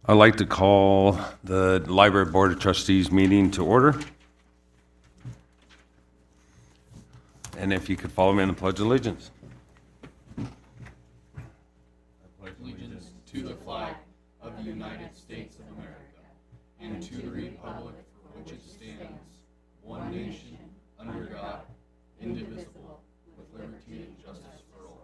I'd like to call the Library Board of Trustees meeting to order. And if you could follow me in the Pledge of Allegiance. I pledge allegiance to the flag of the United States of America and to the republic for which it stands, one nation, under God, indivisible, with liberty and justice for all.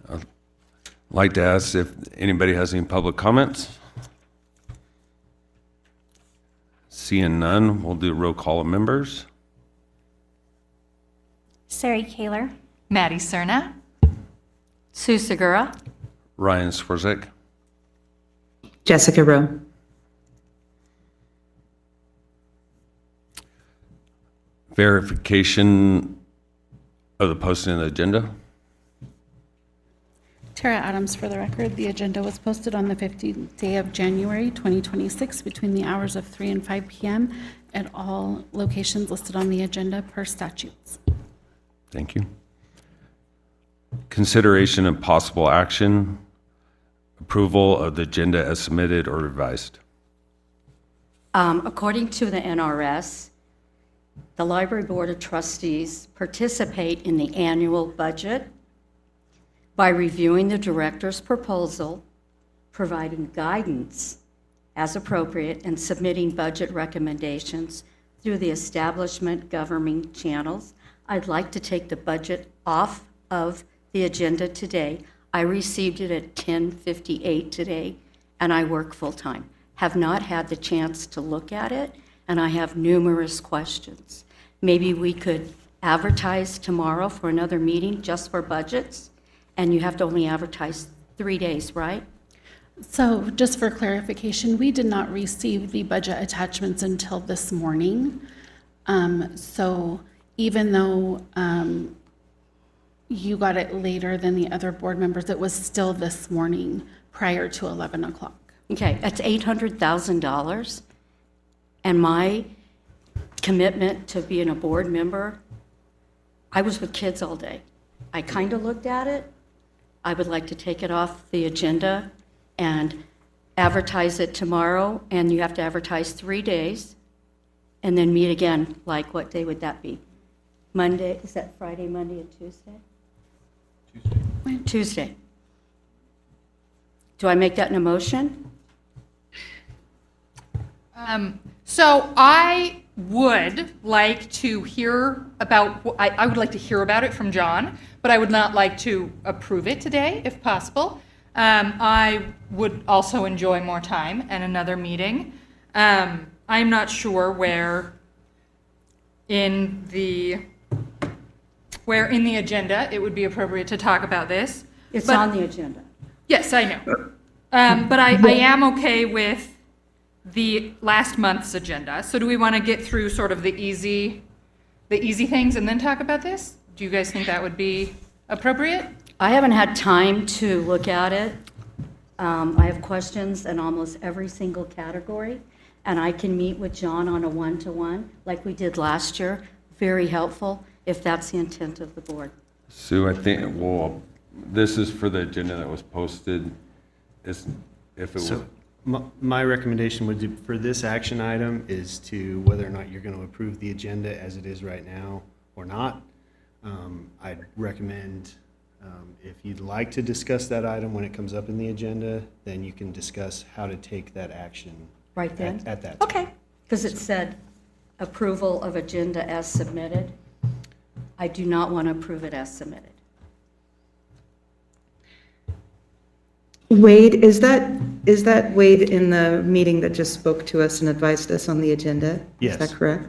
I'd like to ask if anybody has any public comments. Seeing none, we'll do a roll call of members. Sari Kaler, Maddie Cerna. Sue Segura, Ryan Swarzek. Jessica Rowe. Verification of the posting of the agenda. Tara Adams, for the record, the agenda was posted on the 15th day of January 2026 between the hours of 3 and 5 p.m. at all locations listed on the agenda per statutes. Thank you. Consideration of possible action, approval of the agenda as submitted or revised. According to the NRS, the Library Board of Trustees participate in the annual budget by reviewing the director's proposal, providing guidance as appropriate, and submitting budget recommendations through the establishment governing channels. I'd like to take the budget off of the agenda today. I received it at 10:58 today, and I work full-time. Have not had the chance to look at it, and I have numerous questions. Maybe we could advertise tomorrow for another meeting just for budgets, and you have to only advertise 3 days, right? So just for clarification, we did not receive the budget attachments until this morning. So even though you got it later than the other board members, it was still this morning prior to 11 o'clock. Okay, that's $800,000. And my commitment to being a board member, I was with kids all day. I kind of looked at it. I would like to take it off the agenda and advertise it tomorrow, and you have to advertise 3 days, and then meet again, like what day would that be? Monday, is that Friday, Monday, and Tuesday? Tuesday. Do I make that in a motion? So I would like to hear about, I would like to hear about it from John, but I would not like to approve it today, if possible. I would also enjoy more time and another meeting. I'm not sure where in the agenda it would be appropriate to talk about this. It's but- on the agenda. Yes, I know. But I am okay with the last month's agenda. So do we want to get through sort of the easy things and then talk about this? Do you guys think that would be appropriate? I haven't had time to look at it. I have questions in almost every single category, and I can meet with John on a one-to-one like we did last year. Very helpful, if that's the intent of the board. Sue, I think, well, this is for the agenda that was posted. If it was. So my recommendation would be for this action item is to whether or not you're going to approve the agenda as it is right now or not. I'd recommend if you'd like to discuss that item when it comes up in the agenda, then you can discuss how to take that action Right then? at that time. Okay, because it said approval of agenda as submitted. I do not want to approve it as submitted. Wade, is that Wade in the meeting that just spoke to us and advised us on the agenda? Yes. Is that correct?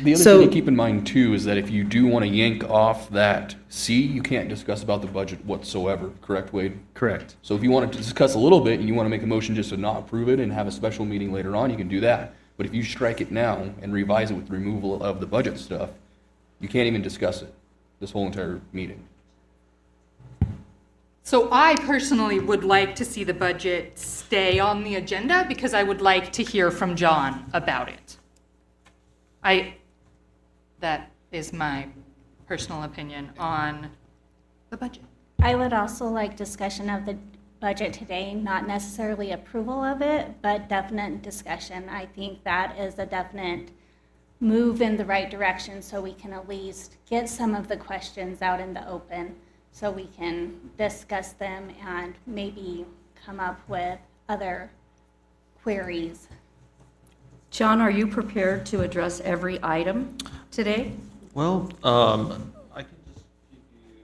The other So- thing to keep in mind too is that if you do want to yank off that C, you can't discuss about the budget whatsoever, correct, Wade? Correct. So if you want to discuss a little bit and you want to make a motion just to not approve it and have a special meeting later on, you can do that. But if you strike it now and revise it with removal of the budget stuff, you can't even discuss it this whole entire meeting. So I personally would like to see the budget stay on the agenda because I would like to hear from John about it. That is my personal opinion on the budget. I would also like discussion of the budget today, not necessarily approval of it, but definite discussion. I think that is a definite move in the right direction so we can at least get some of the questions out in the open so we can discuss them and maybe come up with other queries. John, are you prepared to address every item today? Well, I can just give you,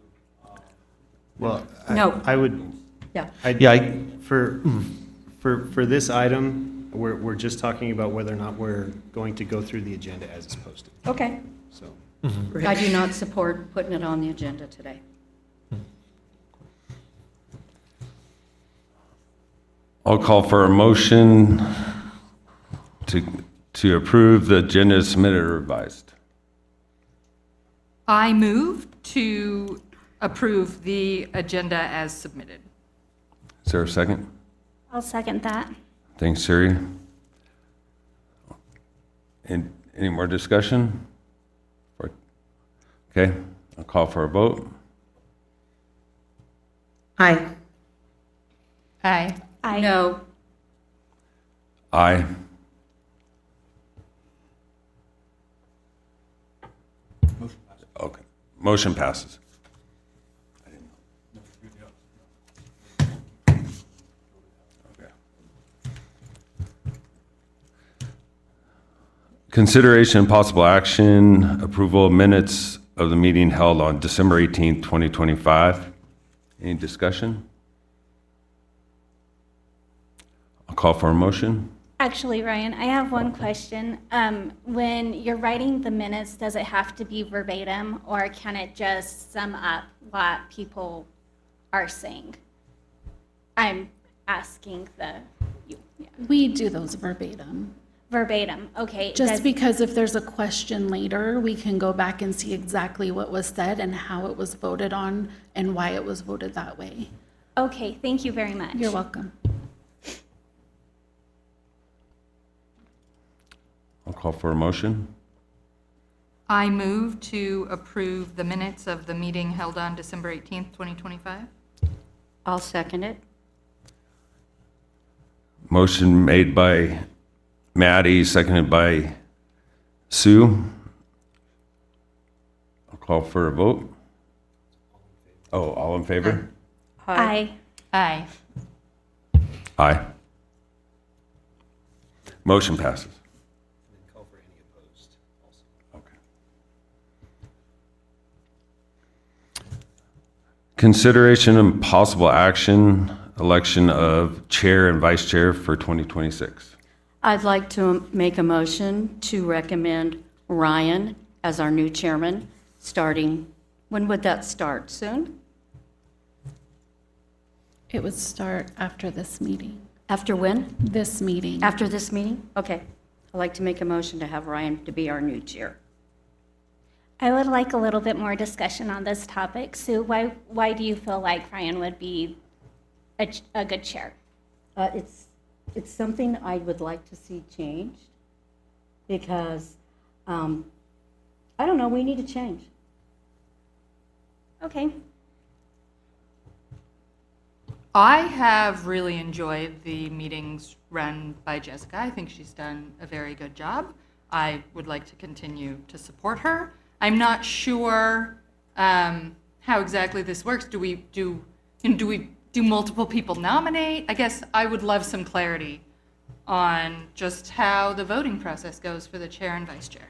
Well, No. I would, Yeah. for this item, we're just talking about whether or not we're going to go through the agenda as it's posted, Okay. so. I do not support putting it on the agenda today. I'll call for a motion to approve the agenda as submitted or revised. I move to approve the agenda as submitted. Is there a second? I'll second that. Thanks, Siri. And any more discussion? Okay, I'll call for a vote. Aye. Aye. I No. Aye. Okay, motion passes. Okay. Consideration and possible action, approval of minutes of the meeting held on December 18th, 2025. Any discussion? I'll call for a motion. Actually, Ryan, I have one question. When you're writing the minutes, does it have to be verbatim, or can it just sum up what people are saying? I'm asking We do those verbatim. verbatim. Okay. Just because if there's a question later, we can go back and see exactly what was said and how it was voted on and why it was voted that way. Okay, thank you very much. You're welcome. I'll call for a motion. I move to approve the minutes of the meeting held on December 18th, 2025. I'll second it. Motion made by Maddie, seconded by Sue. I'll call for a vote. Oh, all in favor? Aye. Aye. Aye. Motion passes. Call for any opposed also. Okay. Consideration and possible action, election of chair and vice chair for 2026. I'd like to make a motion to recommend Ryan as our new chairman, starting, when would that start? Soon? It would start after this meeting. After when? This meeting. After this meeting? Okay. I'd like to make a motion to have Ryan to be our new chair. I would like a little bit more discussion on this topic. Sue, why do you feel like Ryan would be a good chair? It's something I would like to see changed because, I don't know, we need to change. Okay. I have really enjoyed the meetings run by Jessica. I think she's done a very good job. I would like to continue to support her. I'm not sure how exactly this works. Do we do multiple people nominate? I guess I would love some clarity on just how the voting process goes for the chair and vice chair.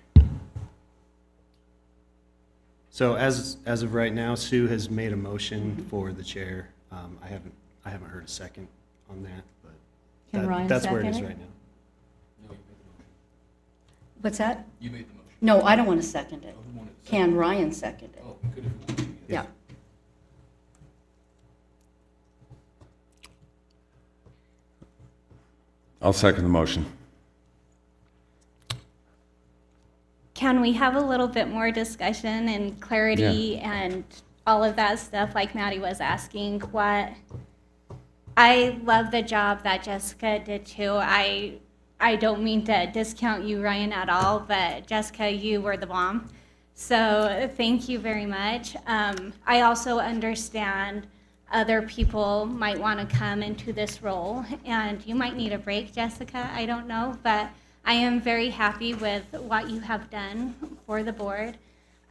So as of right now, Sue has made a motion for the chair. I haven't heard a second on that, but Can Ryan that's where it second is it? right now. No, you made the motion. What's that? You made the motion. No, I don't want to second it. Oh, who wanted to Can Ryan second it? Oh, you could if you wanted to. Yeah. I'll second the motion. Can we have a little bit more discussion and clarity and all of that stuff, like Maddie was asking, I love the job that Jessica did too. I don't mean to discount you, Ryan, at all, but Jessica, you were the bomb. So thank you very much. I also understand other people might want to come into this role, and you might need a break, Jessica, I don't know, but I am very happy with what you have done for the board.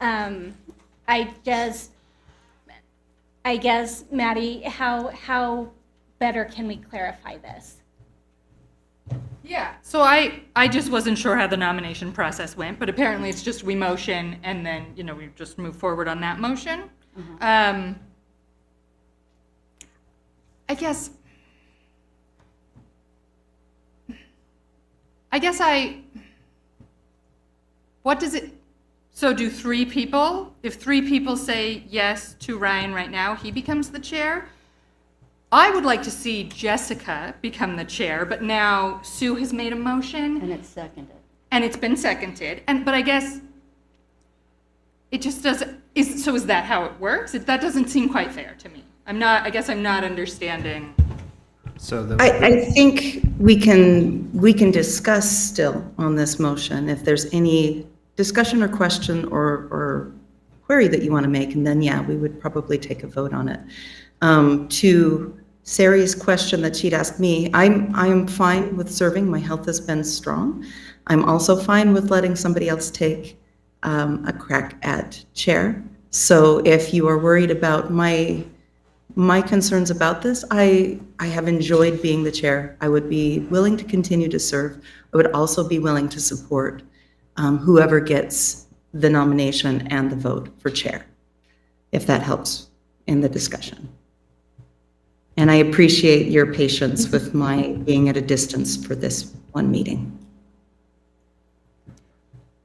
I guess, Maddie, how better can we clarify this? Yeah, so I just wasn't sure how the nomination process went, but apparently it's just we motion and then, we just move forward on that motion. I guess what does it, so do 3 people, if 3 people say yes to Ryan right now, he becomes the chair? I would like to see Jessica become the chair, but now Sue has made a motion. And it's seconded. And it's been seconded. But I guess it just doesn't, so is that how it works? That doesn't seem quite fair to me. I guess I'm not understanding. So I think we can discuss still on this motion if there's any discussion or question or query that you want to make, and then, yeah, we would probably take a vote on it. To Sari's question that she'd asked me, I am fine with serving. My health has been strong. I'm also fine with letting somebody else take a crack at chair. So if you are worried about my concerns about this, I have enjoyed being the chair. I would be willing to continue to serve. I would also be willing to support whoever gets the nomination and the vote for chair, if that helps in the discussion. And I appreciate your patience with my being at a distance for this one meeting.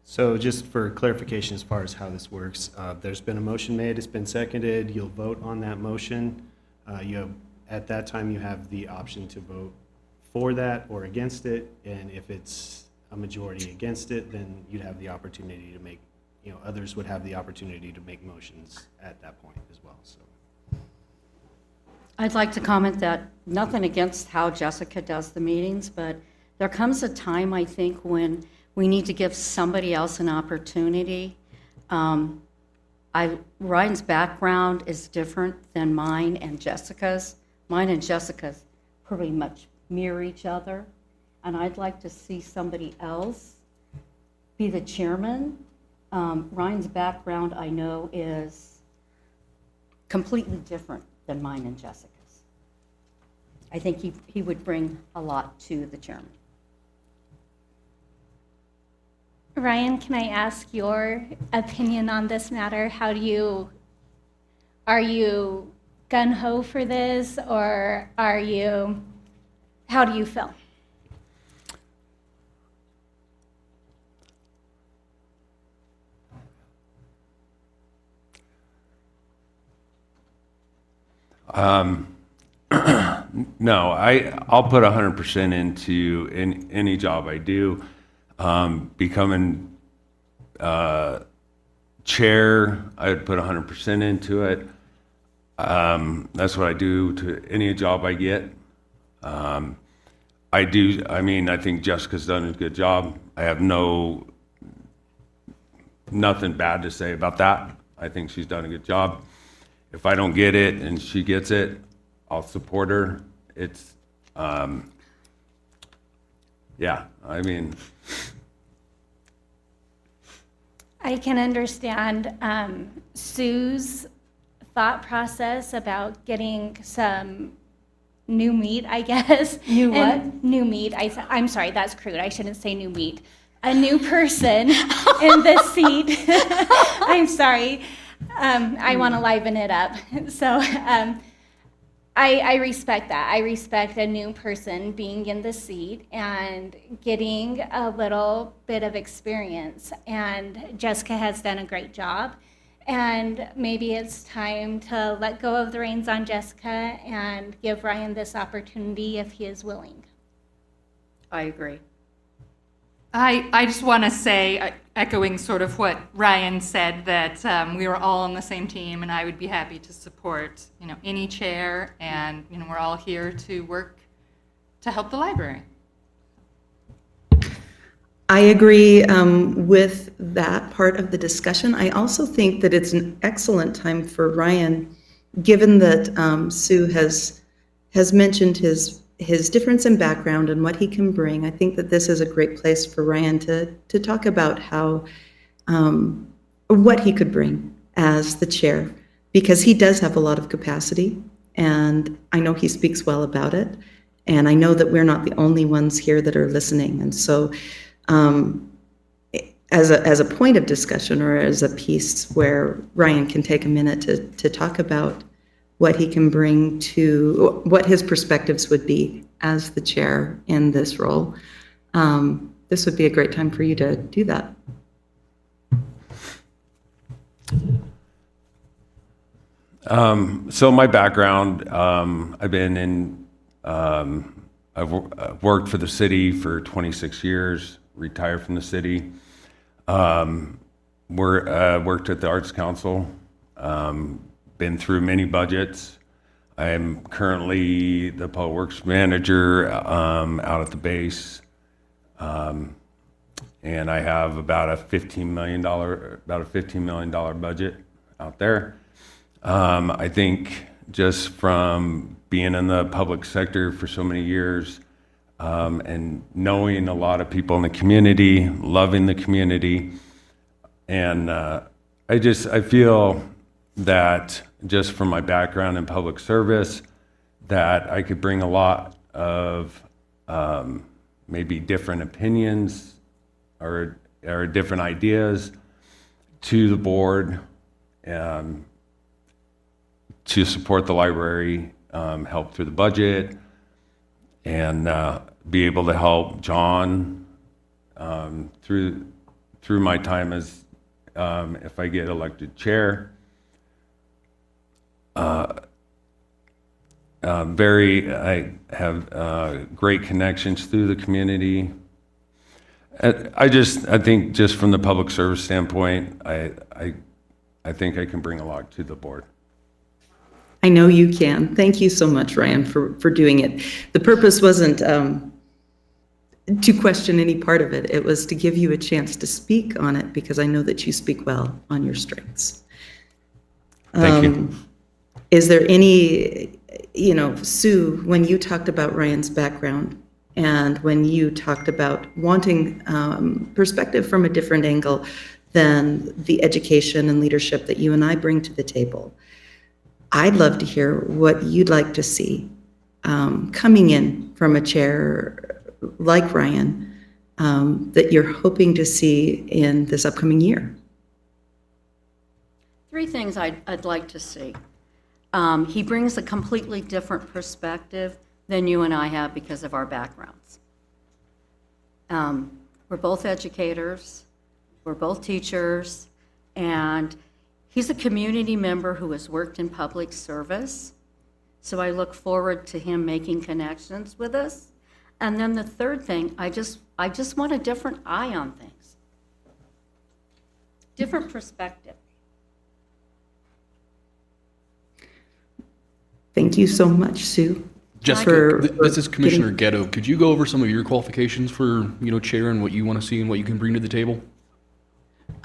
So just for clarification as far as how this works, there's been a motion made, it's been seconded, you'll vote on that motion. At that time, you have the option to vote for that or against it, and if it's a majority against it, then you'd have the opportunity to make, others would have the opportunity to make motions at that point as well, so. I'd like to comment that nothing against how Jessica does the meetings, but there comes a time, I think, when we need to give somebody else an opportunity. Ryan's background is different than mine and Jessica's. Mine and Jessica's pretty much mirror each other, and I'd like to see somebody else be the chairman. Ryan's background, I know, is completely different than mine and Jessica's. I think he would bring a lot to the chairman. Ryan, can I ask your opinion on this matter? Are you gung-ho for this, or how do you feel? No, I'll put 100% into any job I do. Becoming chair, I would put 100% into it. That's what I do to any job I get. I think Jessica's done a good job. I have nothing bad to say about that. I think she's done a good job. If I don't get it and she gets it, I'll support her. It's, yeah, I can understand Sue's thought process about getting some new meat, I guess. New what? And new meat. I'm sorry, that's crude. I shouldn't say new meat. A new person in the seat. I'm sorry. I want to liven it up. So I respect that. I respect a new person being in the seat and getting a little bit of experience. And Jessica has done a great job. And maybe it's time to let go of the reins on Jessica and give Ryan this opportunity if he is willing. I agree. I just want to say, echoing sort of what Ryan said, that we were all on the same team, and I would be happy to support, any chair, and, we're all here to work to help the library. I agree with that part of the discussion. I also think that it's an excellent time for Ryan, given that Sue has mentioned his difference in background and what he can bring. I think that this is a great place for Ryan to talk about how what he could bring as the chair, because he does have a lot of capacity, and I know he speaks well about it, and I know that we're not the only ones here that are listening. And so as a point of discussion, or as a piece where Ryan can take a minute to talk about what he can bring to, what his perspectives would be as the chair in this role, this would be a great time for you to do that. So my background, I've been in, I've worked for the city for 26 years, retired from the city. Worked at the Arts Council, been through many budgets. I'm currently the Public Works Manager out at the base. And I have about a $15 million budget out there. I think just from being in the public sector for so many years, and knowing a lot of people in the community, loving the community, and I feel that just from my background in public service, that I could bring a lot of maybe different opinions or different ideas to the board to support the library, help through the budget, and be able to help John through my time as if I get elected chair. I have great connections through the community. I think just from the public service standpoint, I think I can bring a lot to the board. I know you can. Thank you so much, Ryan, for doing it. The purpose wasn't to question any part of it. It was to give you a chance to speak on it, because I know that you speak well on your strengths. Thank you. Is there any, Sue, when you talked about Ryan's background and when you talked about wanting perspective from a different angle than the education and leadership that you and I bring to the table, I'd love to hear what you'd like to see coming in from a chair like Ryan that you're hoping to see in this upcoming year. 3 things I'd like to see. He brings a completely different perspective than you and I have because of our backgrounds. We're both educators, we're both teachers, and he's a community member who has worked in public service. So I look forward to him making connections with us. And then the third thing, I just want a different eye on things. Different perspective. Thank you so much, Sue. Jessica, this is Commissioner Ghetto. Could you go over some of your qualifications for, chair, and what you want to see and what you can bring to the table?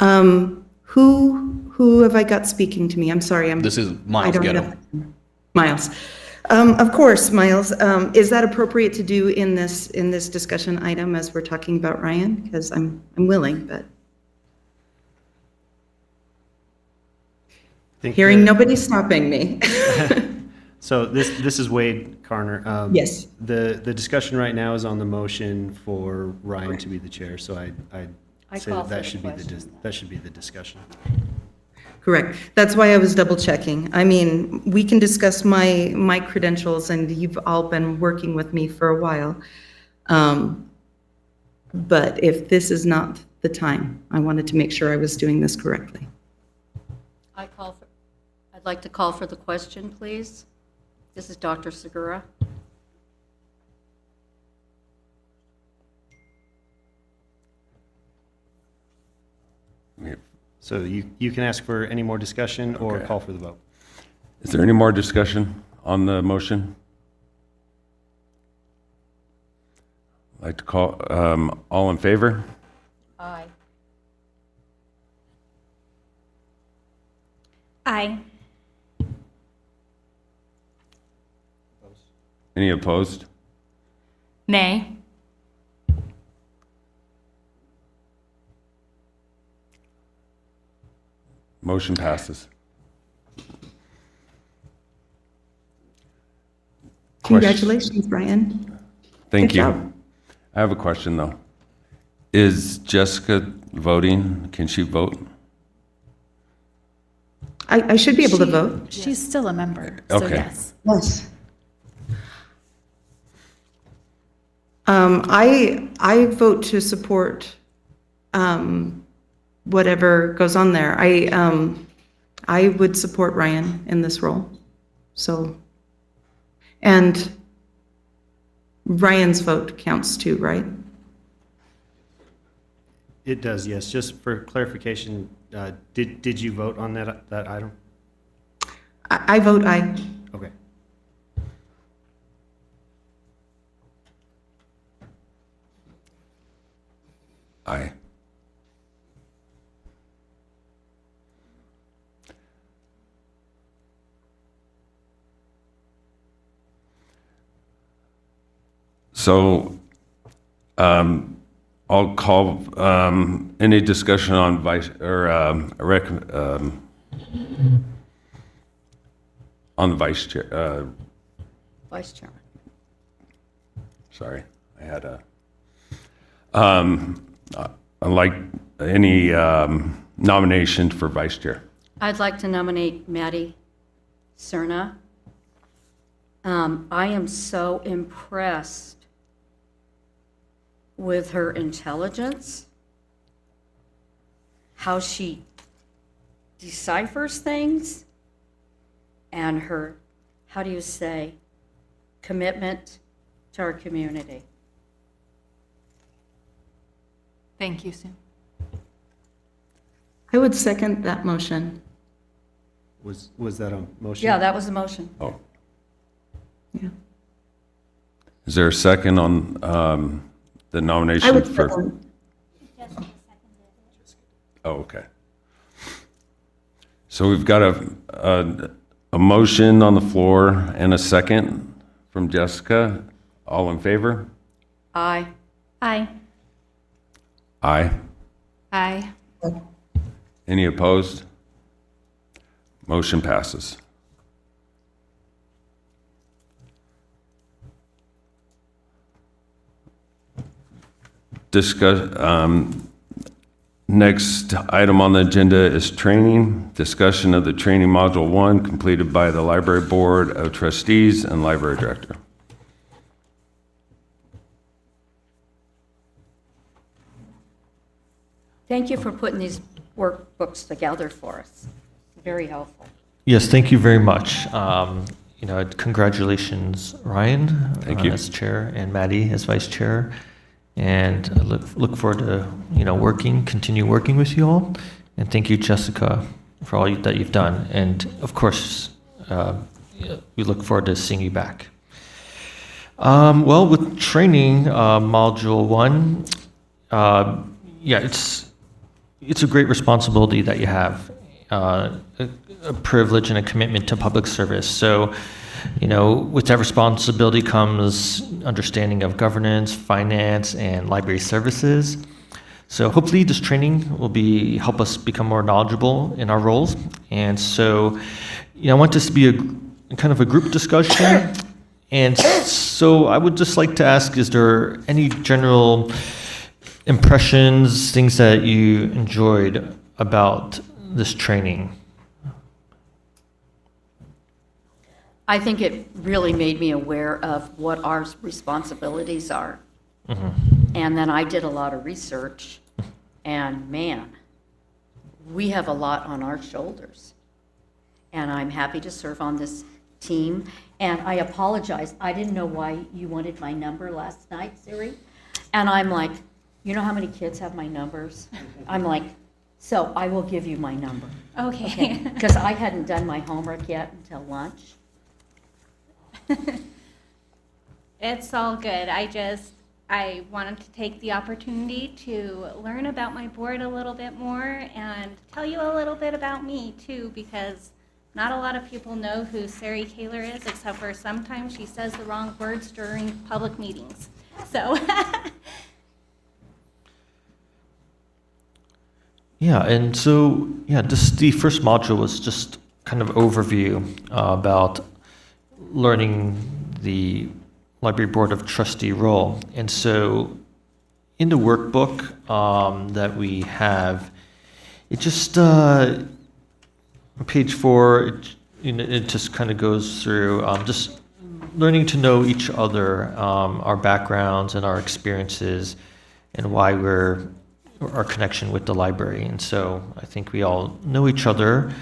Who have I got speaking to me? I'm sorry. This is I Miles don't Ghetto. know. Miles. Of course, Miles. Is that appropriate to do in this discussion item as we're talking about Ryan? Because I'm willing, but hearing nobody stopping me. So this is Wade Carner. Yes. The discussion right now is on the motion for Ryan to be the chair, so I say call that for should the be question. that should be the discussion. Correct. That's why I was double checking. I mean, we can discuss my credentials, and you've all been working with me for a while. But if this is not the time, I wanted to make sure I was doing this correctly. I'd like to call for the question, please. This is Dr. Segura. So you can ask for any more discussion or Okay. call for the vote. Is there any more discussion on the motion? I'd like to call, all in favor? Aye. Aye. Any opposed? Nay. Motion passes. Congratulations, Brian. Thank Good you. job. I have a question, though. Is Jessica voting? Can she vote? I should be able to vote. She's still a member, so Okay. yes. Yes. I vote to support whatever goes on there. I would support Ryan in this role. So, and Ryan's vote counts too, right? It does, yes. Just for clarification, did you vote on that item? I vote aye. Okay. Aye. So, I'll call, any discussion on on the vice chair, Vice Chairman. sorry, I had a, I'd like any, nomination for vice chair. I'd like to nominate Maddie Cerna. I am so impressed with her intelligence, how she deciphers things, and her, how do you say, commitment to our community. Thank you, Sue. I would second that motion. Was that a motion? Yeah, that was the motion. Oh, Yeah. is there a second on, the I nomination would for? second. Oh, okay. So we've got a motion on the floor and a second from Jessica. All in favor? Aye. Aye. Aye. Aye. Any opposed? Motion passes. Next item on the agenda is training. Discussion of the training module 1 completed by the Library Board of Trustees and Library Director. Thank you for putting these workbooks together for us. Very helpful. Yes, thank you very much. Congratulations, Ryan. Thank you. As chair, and Maddie as vice chair. And I look forward to, continue working with you all. And thank you, Jessica, for all that you've done. And of course, we look forward to seeing you back. Well, with training, module 1, it's a great responsibility that you have, a privilege and a commitment to public service. So, with that responsibility comes understanding of governance, finance, and library services. So hopefully this training will help us become more knowledgeable in our roles. And so, I want this to be a kind of a group discussion. And so I would just like to ask, is there any general impressions, things that you enjoyed about this training? I think it really made me aware of what our responsibilities are. And then I did a lot of research, and man, we have a lot on our shoulders. And I'm happy to serve on this team. And I apologize, I didn't know why you wanted my number last night, Siri. And I'm like, you know how many kids have my numbers? I'm like, So I will give you my number, Okay. because I hadn't done my homework yet until lunch. It's all good. I wanted to take the opportunity to learn about my board a little bit more and tell you a little bit about me too, because not a lot of people know who Sari Kaler is, except for sometimes she says the wrong words during public meetings. So, Yeah, and so, yeah, this, the first module was just kind of overview about learning the Library Board of Trustee role. And so in the workbook that we have, it just, on page 4, it just kind of goes through just learning to know each other, our backgrounds and our experiences, and why our connection with the library. And so I think we all know each other.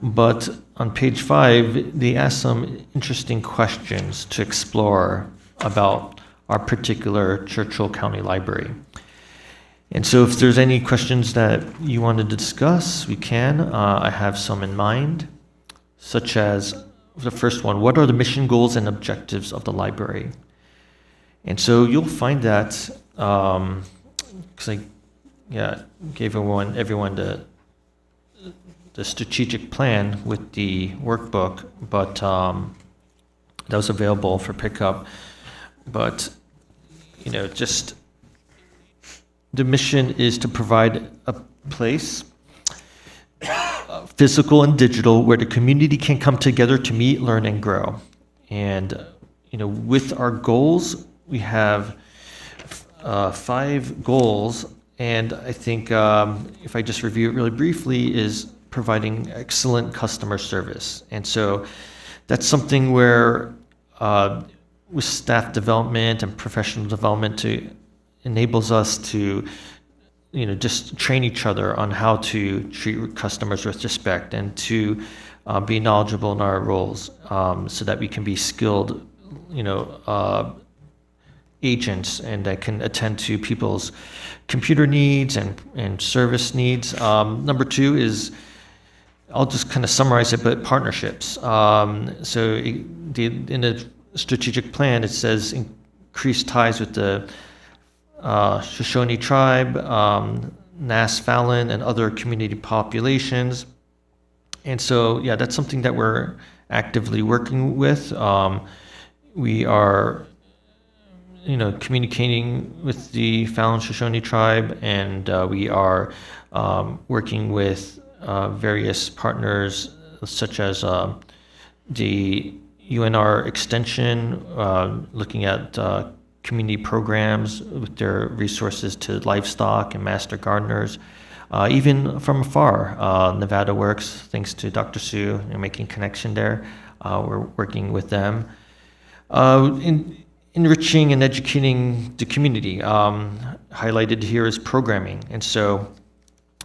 But on page 5, they ask some interesting questions to explore about our particular Churchill County Library. And so if there's any questions that you wanted to discuss, we can. I have some in mind, such as the first one: what are the mission, goals, and objectives of the library? And so you'll find that, because I gave everyone the strategic plan with the workbook, but that was available for pickup. But, just the mission is to provide a place, physical and digital, where the community can come together to meet, learn, and grow. And, with our goals, we have 5 goals. And I think if I just review it really briefly, is providing excellent customer service. And so that's something where with staff development and professional development enables us to, just train each other on how to treat customers with respect and to be knowledgeable in our roles, so that we can be skilled, agents and that can attend to people's computer needs and service needs. Number 2 is, I'll just kind of summarize it, but partnerships. So in the strategic plan, it says increase ties with the Shoshone tribe, Nass Fallon, and other community populations. And so, that's something that we're actively working with. We are, communicating with the Fallon Shoshone tribe, and we are working with various partners, such as the UNR Extension, looking at community programs with their resources to livestock and master gardeners. Even from afar, Nevada Works, thanks to Dr. Sue, and making connection there. We're working with them. Enriching and educating the community. Highlighted here is programming. And so,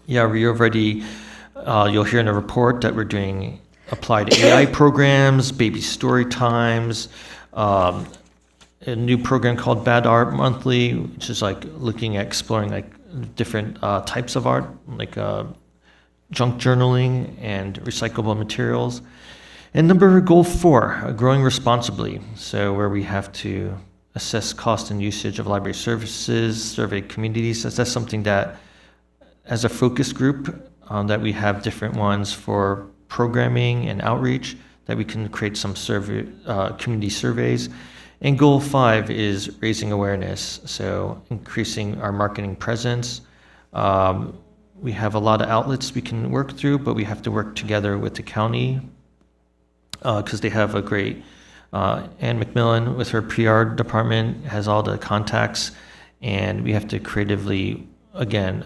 we already, you'll hear in the report that we're doing applied AI programs, baby story times, a new program called Bad Art Monthly, which is like looking at exploring like different types of art, like junk journaling and recyclable materials. And goal 4, growing responsibly. So where we have to assess cost and usage of library services, survey communities. That's something that, as a focus group, that we have different ones for programming and outreach, that we can create some community surveys. And goal 5 is raising awareness, so increasing our marketing presence. We have a lot of outlets we can work through, but we have to work together with the county, because they have a great, Ann McMillan with her PR department has all the contacts, and we have to creatively, again,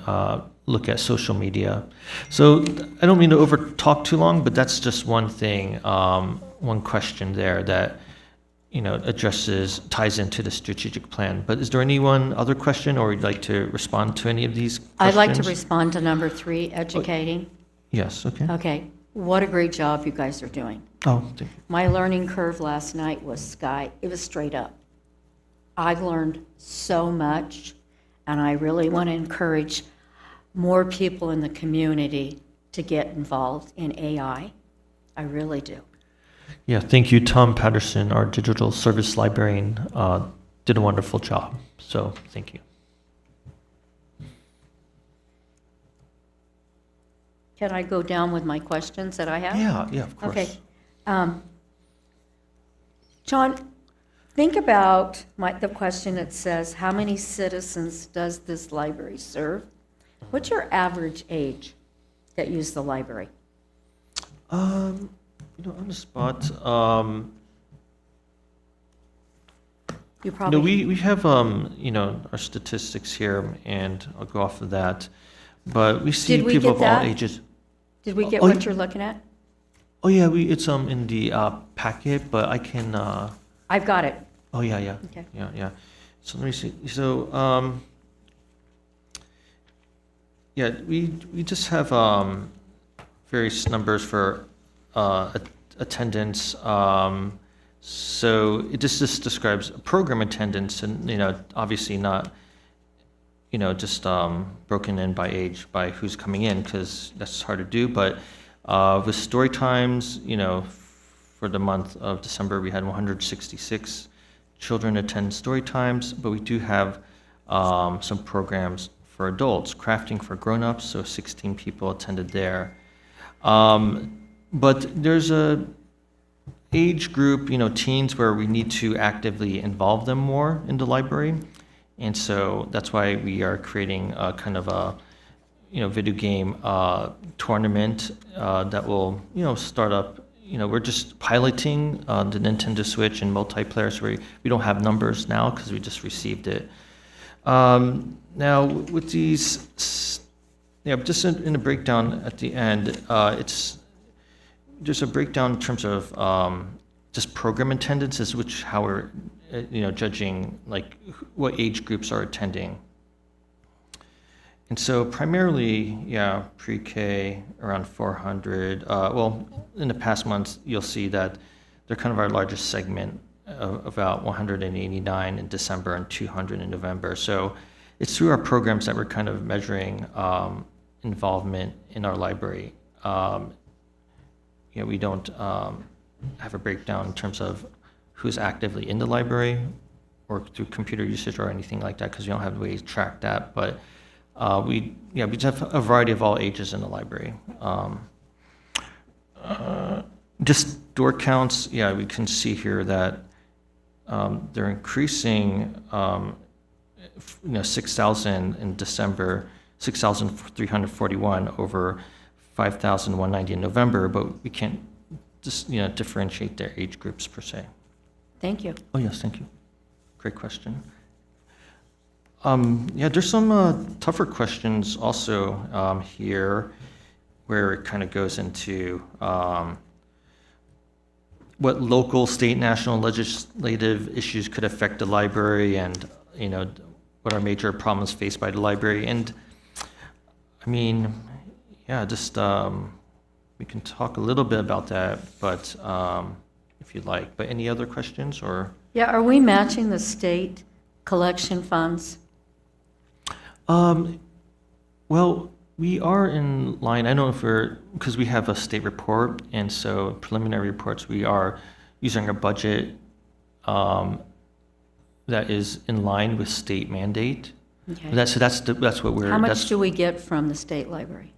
look at social media. So I don't mean to over talk too long, but that's just one thing, one question there that, ties into the strategic plan. But is there other question, or would you like to respond to any of these questions? I'd like to respond to number 3, educating. Yes, okay. Okay, what a great job you guys are doing. Oh, thank you. My learning curve last night was it was straight up. I learned so much, and I really want to encourage more people in the community to get involved in AI. I really do. Yeah, thank you. Tom Patterson, our digital service librarian, did a wonderful job. So thank you. Can I go down with my questions that I have? Yeah, of course. Okay. John, think about the question that says, how many citizens does this library serve? What's your average age that use the library? On the spot, You probably, we have, our statistics here, and I'll go off of that. But we see Did we people get of all that? ages. did we get Oh, what you're looking at? Oh, yeah, it's in the packet, but I can, I've got it. oh, yeah. Okay. Yeah. So let me see. So, yeah, we just have various numbers for attendance. So it just describes program attendance, and obviously not just broken in by age, by who's coming in, because that's hard to do. But with story times, for the month of December, we had 166 children attend story times, but we do have some programs for adults, crafting for grown-ups, so 16 people attended there. But there's a age group, teens, where we need to actively involve them more in the library. And so that's why we are creating a kind of a, video game tournament that will, start up. We're just piloting the Nintendo Switch and multiplayer, so we don't have numbers now because we just received it. Now, with these, just in the breakdown at the end, there's a breakdown in terms of just program attendances, which how we're judging like what age groups are attending. And so primarily, pre-K around 400. Well, in the past months, you'll see that they're kind of our largest segment, about 189 in December and 200 in November. So it's through our programs that we're kind of measuring involvement in our library. We don't have a breakdown in terms of who's actively in the library or through computer usage or anything like that, because we don't have a way to track that. But we just have a variety of all ages in the library. Just door counts, we can see here that they're increasing, 6,000 in December, 6,341 over 5,190 in November, but we can't just, differentiate their age groups per se. Thank you. Oh, yes, thank you. Great question. There's some tougher questions also here where it kind of goes into what local, state, national legislative issues could affect the library, and what are major problems faced by the library. And I mean, just we can talk a little bit about that, but if you'd like. But any other questions or? Yeah, are we matching the state collection funds? Well, we are in line. I don't know if because we have a state report, and so preliminary reports, we are using a budget that is in line with state mandate. Okay. That's what we're. How much do we get from the state library?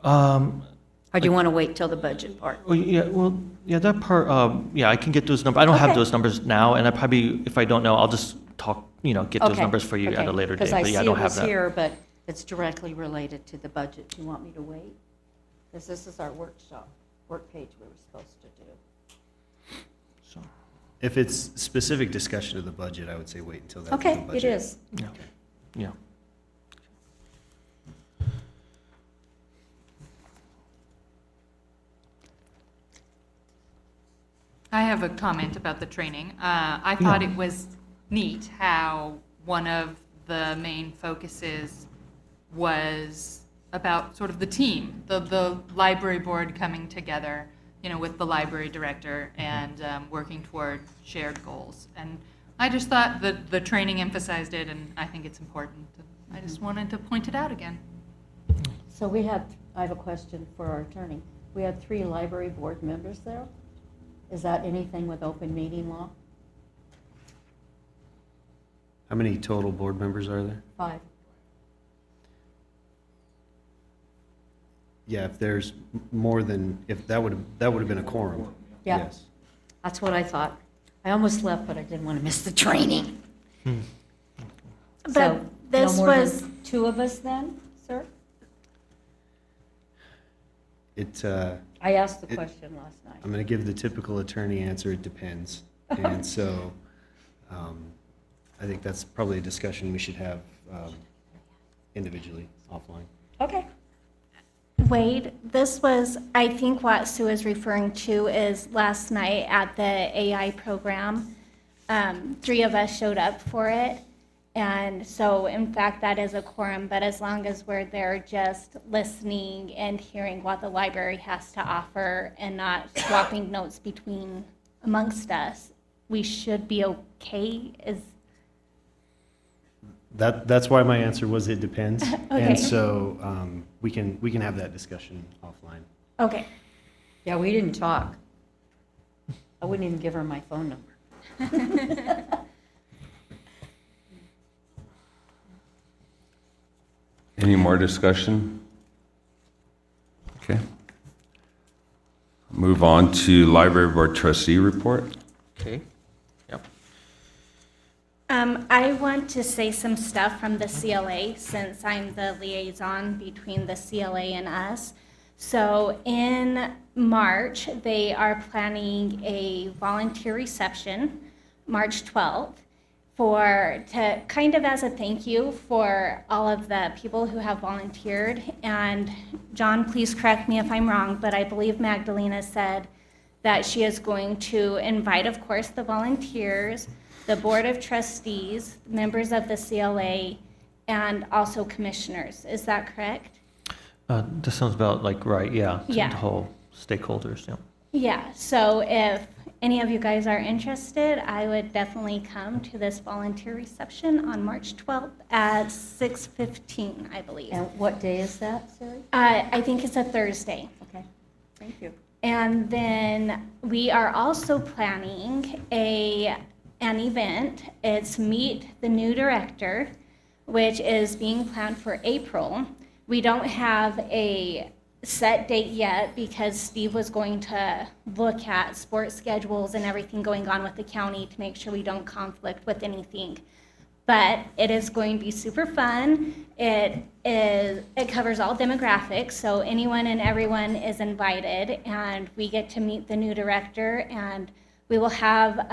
Or do you want to wait till the budget part? That part, I can get those numbers. I don't have Okay. those numbers now, and I probably, if I don't know, I'll just talk, get those Okay, numbers for you at a later date. Because I But see yeah, I it don't have was that. here, but it's directly related to the budget. Do you want me to wait? Because this is our work page we were supposed to do. So, If it's specific discussion of the budget, I would say wait until that's the Okay, budget. it is. yeah. I have a comment about the training. I thought it was neat how one of the main focuses was about sort of the team, the library board coming together, with the library director and working toward shared goals. And I just thought that the training emphasized it, and I think it's important. I just wanted to point it out again. So I have a question for our attorney. We had 3 library board members there. Is that anything with open meeting law? How many total board members are there? 5. Yeah, if there's more than, if that would have been a quorum. Yeah. Yes. That's what I thought. I almost left, but I didn't want to miss the training. But So, this no more was, than 2 of us then, sir? I'm I asked the question last night. going to give the typical attorney answer, it depends. And so I think that's probably a discussion we should have individually, offline. Okay. Wade, this was, I think what Sue is referring to is last night at the AI program, 3 of us showed up for it. And so in fact, that is a quorum, but as long as we're there just listening and hearing what the library has to offer and not swapping notes amongst us, we should be okay. That's why my answer was it depends. Okay. And so we can have that discussion offline. Okay. Yeah, we didn't talk. I wouldn't even give her my phone number. Any more discussion? Okay. Move on to Library Board Trustee report. Okay. Yep. I want to say some stuff from the CLA since I'm the liaison between the CLA and us. So in March, they are planning a volunteer reception, March 12th, to kind of as a thank you for all of the people who have volunteered. And John, please correct me if I'm wrong, but I believe Magdalena said that she is going to invite, of course, the volunteers, the Board of Trustees, members of the CLA, and also commissioners. Is that correct? This sounds about like right, yeah. Yeah. The whole stakeholders, yeah. Yeah, so if any of you guys are interested, I would definitely come to this volunteer reception on March 12th at 6:15, I believe. And what day is that, Sari? I think it's a Thursday. Okay, thank you. And then we are also planning an event. It's Meet the New Director, which is being planned for April. We don't have a set date yet because Steve was going to look at sports schedules and everything going on with the county to make sure we don't conflict with anything. But it is going to be super fun. It covers all demographics, so anyone and everyone is invited, and we get to meet the new director, and we will have,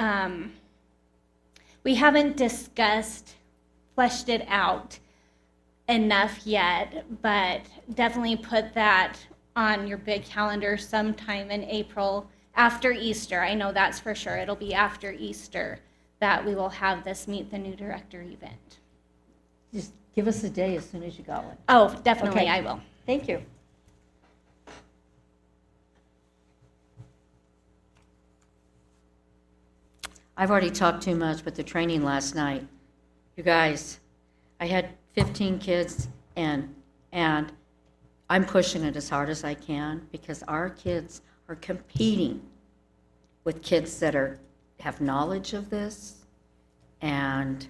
we haven't fleshed it out enough yet, but definitely put that on your big calendar sometime in April after Easter. I know that's for sure. It'll be after Easter that we will have this Meet the New Director event. Just give us a day as soon as you got one. Oh, definitely, Okay. I will. Thank you. I've already talked too much with the training last night. You guys, I had 15 kids and I'm pushing it as hard as I can because our kids are competing with kids that have knowledge of this, and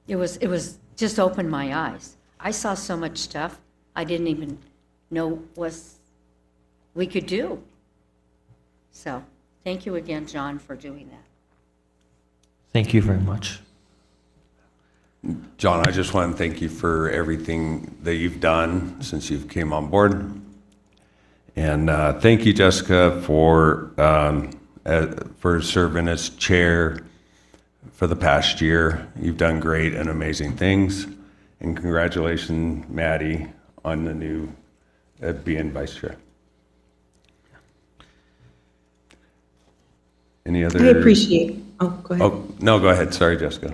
it was just opened my eyes. I saw so much stuff I didn't even know we could do. So, thank you again, John, for doing that. Thank you very much. John, I just want to thank you for everything that you've done since you've came on board. And thank you, Jessica, for serving as chair for the past year. You've done great and amazing things. And congratulations, Maddie, on the new being vice chair. Any other? I appreciate, oh, go ahead. Oh, no, go ahead. Sorry, Jessica.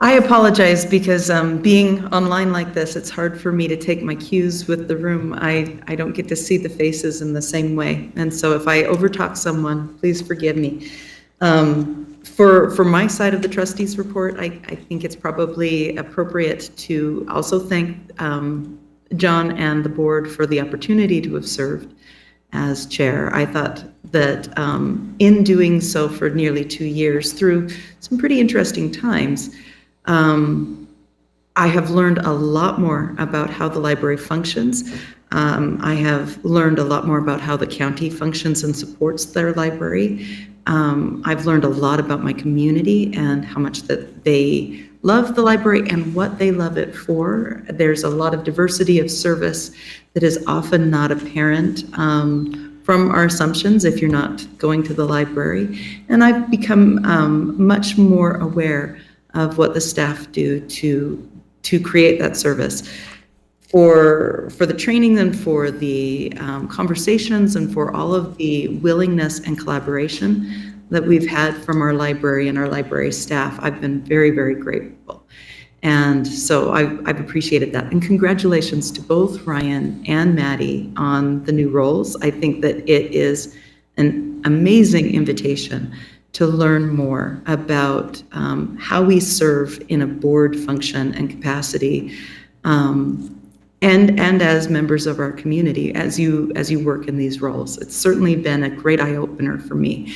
I apologize because being online like this, it's hard for me to take my cues with the room. I don't get to see the faces in the same way. And so if I overtalk someone, please forgive me. For my side of the trustees report, I think it's probably appropriate to also thank John and the board for the opportunity to have served as chair. I thought that in doing so for nearly 2 years, through some pretty interesting times, I have learned a lot more about how the library functions. I have learned a lot more about how the county functions and supports their library. I've learned a lot about my community and how much that they love the library and what they love it for. There's a lot of diversity of service that is often not apparent from our assumptions if you're not going to the library. And I've become much more aware of what the staff do to create that service. For the training and for the conversations and for all of the willingness and collaboration that we've had from our library and our library staff, I've been very, very grateful. And so I've appreciated that. And congratulations to both Ryan and Maddie on the new roles. I think that it is an amazing invitation to learn more about how we serve in a board function and capacity, and as members of our community as you work in these roles. It's certainly been a great eye-opener for me.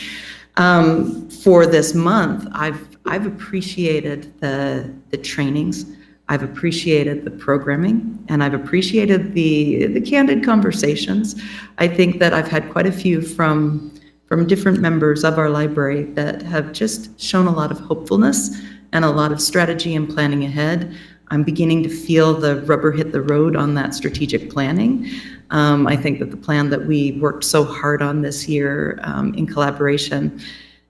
For this month, I've appreciated the trainings, I've appreciated the programming, and I've appreciated the candid conversations. I think that I've had quite a few from different members of our library that have just shown a lot of hopefulness and a lot of strategy and planning ahead. I'm beginning to feel the rubber hit the road on that strategic planning. I think that the plan that we worked so hard on this year in collaboration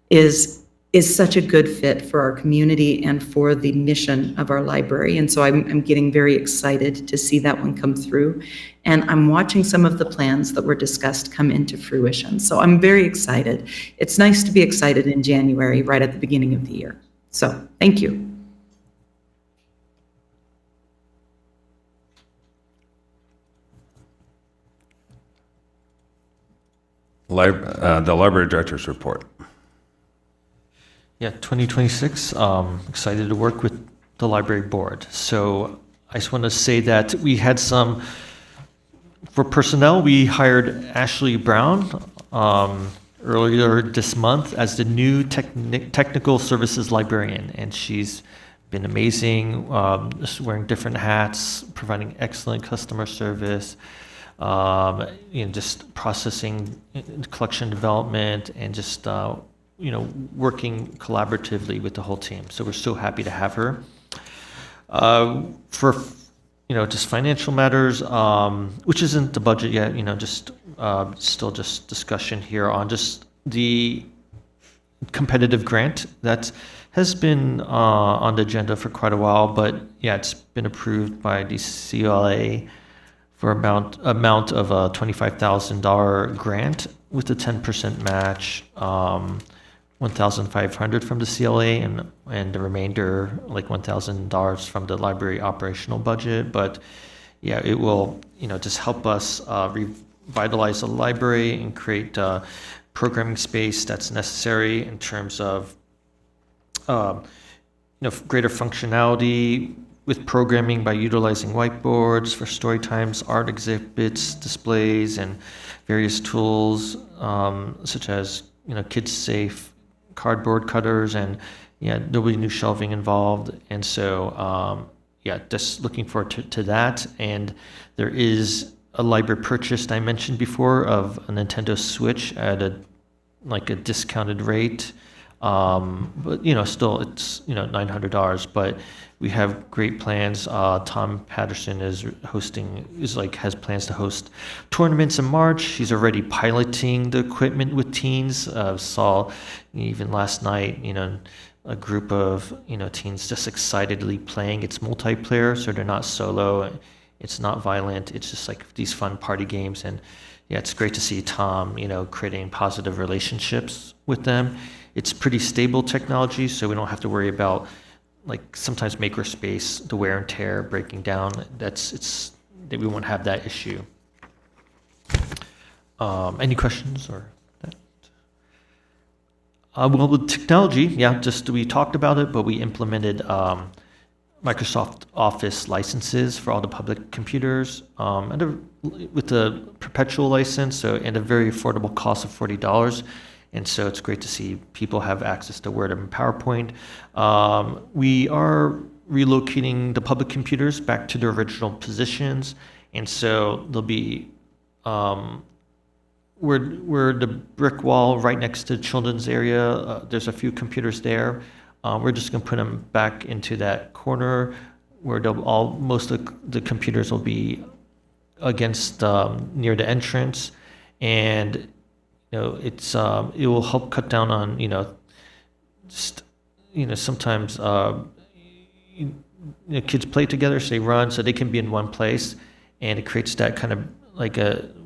is such a good fit for our community and for the mission of our library. And so I'm getting very excited to see that one come through. And I'm watching some of the plans that were discussed come into fruition. So I'm very excited. It's nice to be excited in January, right at the beginning of the year. So thank you. The library director's report. Yeah, 2026, excited to work with the library board. So I just want to say that we had for personnel, we hired Ashley Brown earlier this month as the new technical services librarian, and she's been amazing, just wearing different hats, providing excellent customer service, just processing, collection development, and just working collaboratively with the whole team. So we're so happy to have her. For just financial matters, which isn't the budget yet, still just discussion here on just the competitive grant that has been on the agenda for quite a while, but yeah, it's been approved by the CLA for amount of a $25,000 grant with a 10% match, $1,500 from the CLA and the remainder, like $1,000 from the library operational budget. But yeah, it will just help us revitalize the library and create programming space that's necessary in terms of greater functionality with programming by utilizing whiteboards for story times, art exhibits, displays, and various tools such as kids safe cardboard cutters, and there'll be new shelving involved. And so just looking forward to that. And there is a library purchase I mentioned before of a Nintendo Switch at a discounted rate. But still it's $900, but we have great plans. Tom Patterson has plans to host tournaments in March. He's already piloting the equipment with teens. Saw even last night, a group of teens just excitedly playing. It's multiplayer, so they're not solo. It's not violent. It's just like these fun party games, and it's great to see Tom, creating positive relationships with them. It's pretty stable technology, so we don't have to worry about sometimes makerspace, the wear and tear, breaking down. That we won't have that issue. Any questions or that? Well, with technology, we talked about it, but we implemented Microsoft Office licenses for all the public computers, with a perpetual license, so and a very affordable cost of $40. And so it's great to see people have access to Word and PowerPoint. We are relocating the public computers back to their original positions, and so they'll be where the brick wall right next to children's area. There's a few computers there. We're just going to put them back into that corner where most of the computers will be against near the entrance, and it will help cut down on sometimes kids play together, so they run, so they can be in one place, and it creates that kind of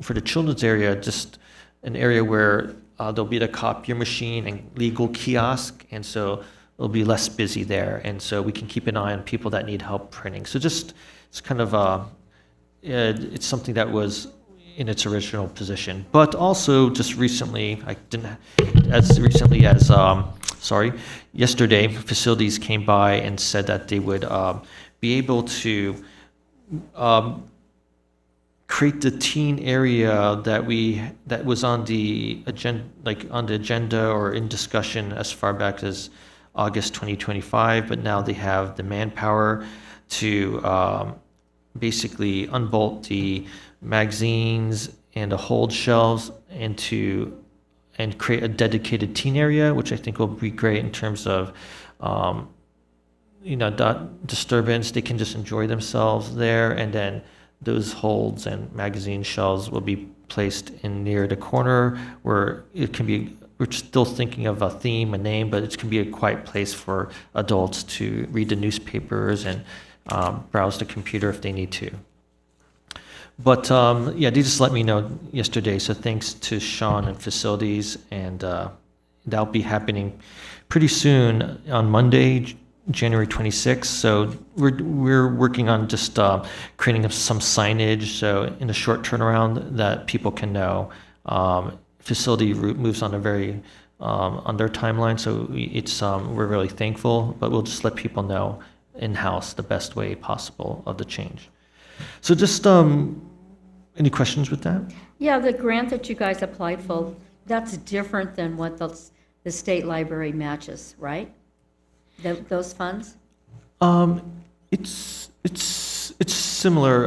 for the children's area, just an area where there'll be the copier machine and legal kiosk, and so it'll be less busy there, and so we can keep an eye on people that need help printing. So it's kind of it's something that was in its original position, but also just recently, yesterday, facilities came by and said that they would be able to create the teen area that was on the agenda or in discussion as far back as August 2025, but now they have the manpower to basically unbolt the magazines and the hold shelves and create a dedicated teen area, which I think will be great in terms of that disturbance. They can just enjoy themselves there, and then those holds and magazine shelves will be placed in near the corner where it can be. We're still thinking of a theme, a name, but it can be a quiet place for adults to read the newspapers and browse the computer if they need to. But they just let me know yesterday, so thanks to Sean and facilities, and that'll be happening pretty soon on Monday, January 26th. So we're working on just creating some signage, so in a short turnaround that people can know. Facility moves on a very on their timeline, so it's we're really thankful, but we'll just let people know in-house the best way possible of the change. So just any questions with that? Yeah, the grant that you guys applied for, that's different than what the state library matches, right? Those funds? It's similar.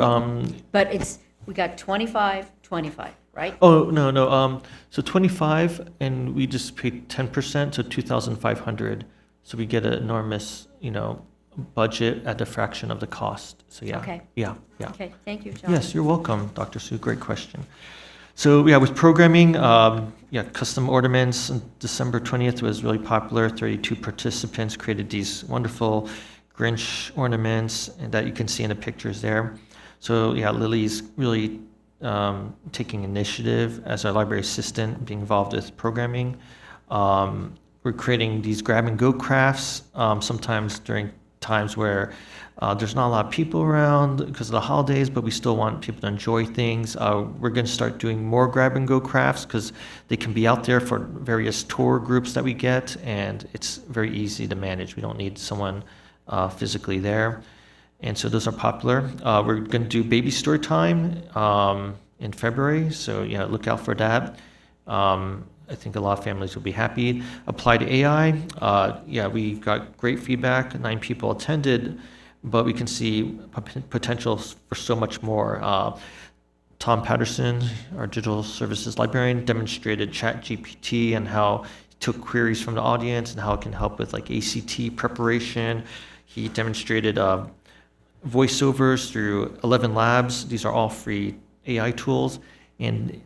But we got 25, right? Oh, no. So 25, and we just paid 10%, so 2,500. So we get an enormous, budget at a fraction of the cost. So yeah. Okay. Yeah. Okay, thank you, John. Yes, you're welcome, Dr. Sue. Great question. So with programming, custom ornaments on December 20th was really popular. 32 participants created these wonderful Grinch ornaments, and that you can see in the pictures there. So Lily's really taking initiative as our library assistant, being involved with programming. We're creating these grab-and-go crafts, sometimes during times where there's not a lot of people around because of the holidays, but we still want people to enjoy things. We're going to start doing more grab-and-go crafts because they can be out there for various tour groups that we get, and it's very easy to manage. We don't need someone physically there. And so those are popular. We're going to do baby story time in February, so look out for that. I think a lot of families will be happy. Applied AI, we got great feedback. 9 people attended, but we can see potential for so much more. Tom Patterson, our digital services librarian, demonstrated ChatGPT and how he took queries from the audience and how it can help with ACT preparation. He demonstrated voiceovers through 11 labs. These are all free AI tools, and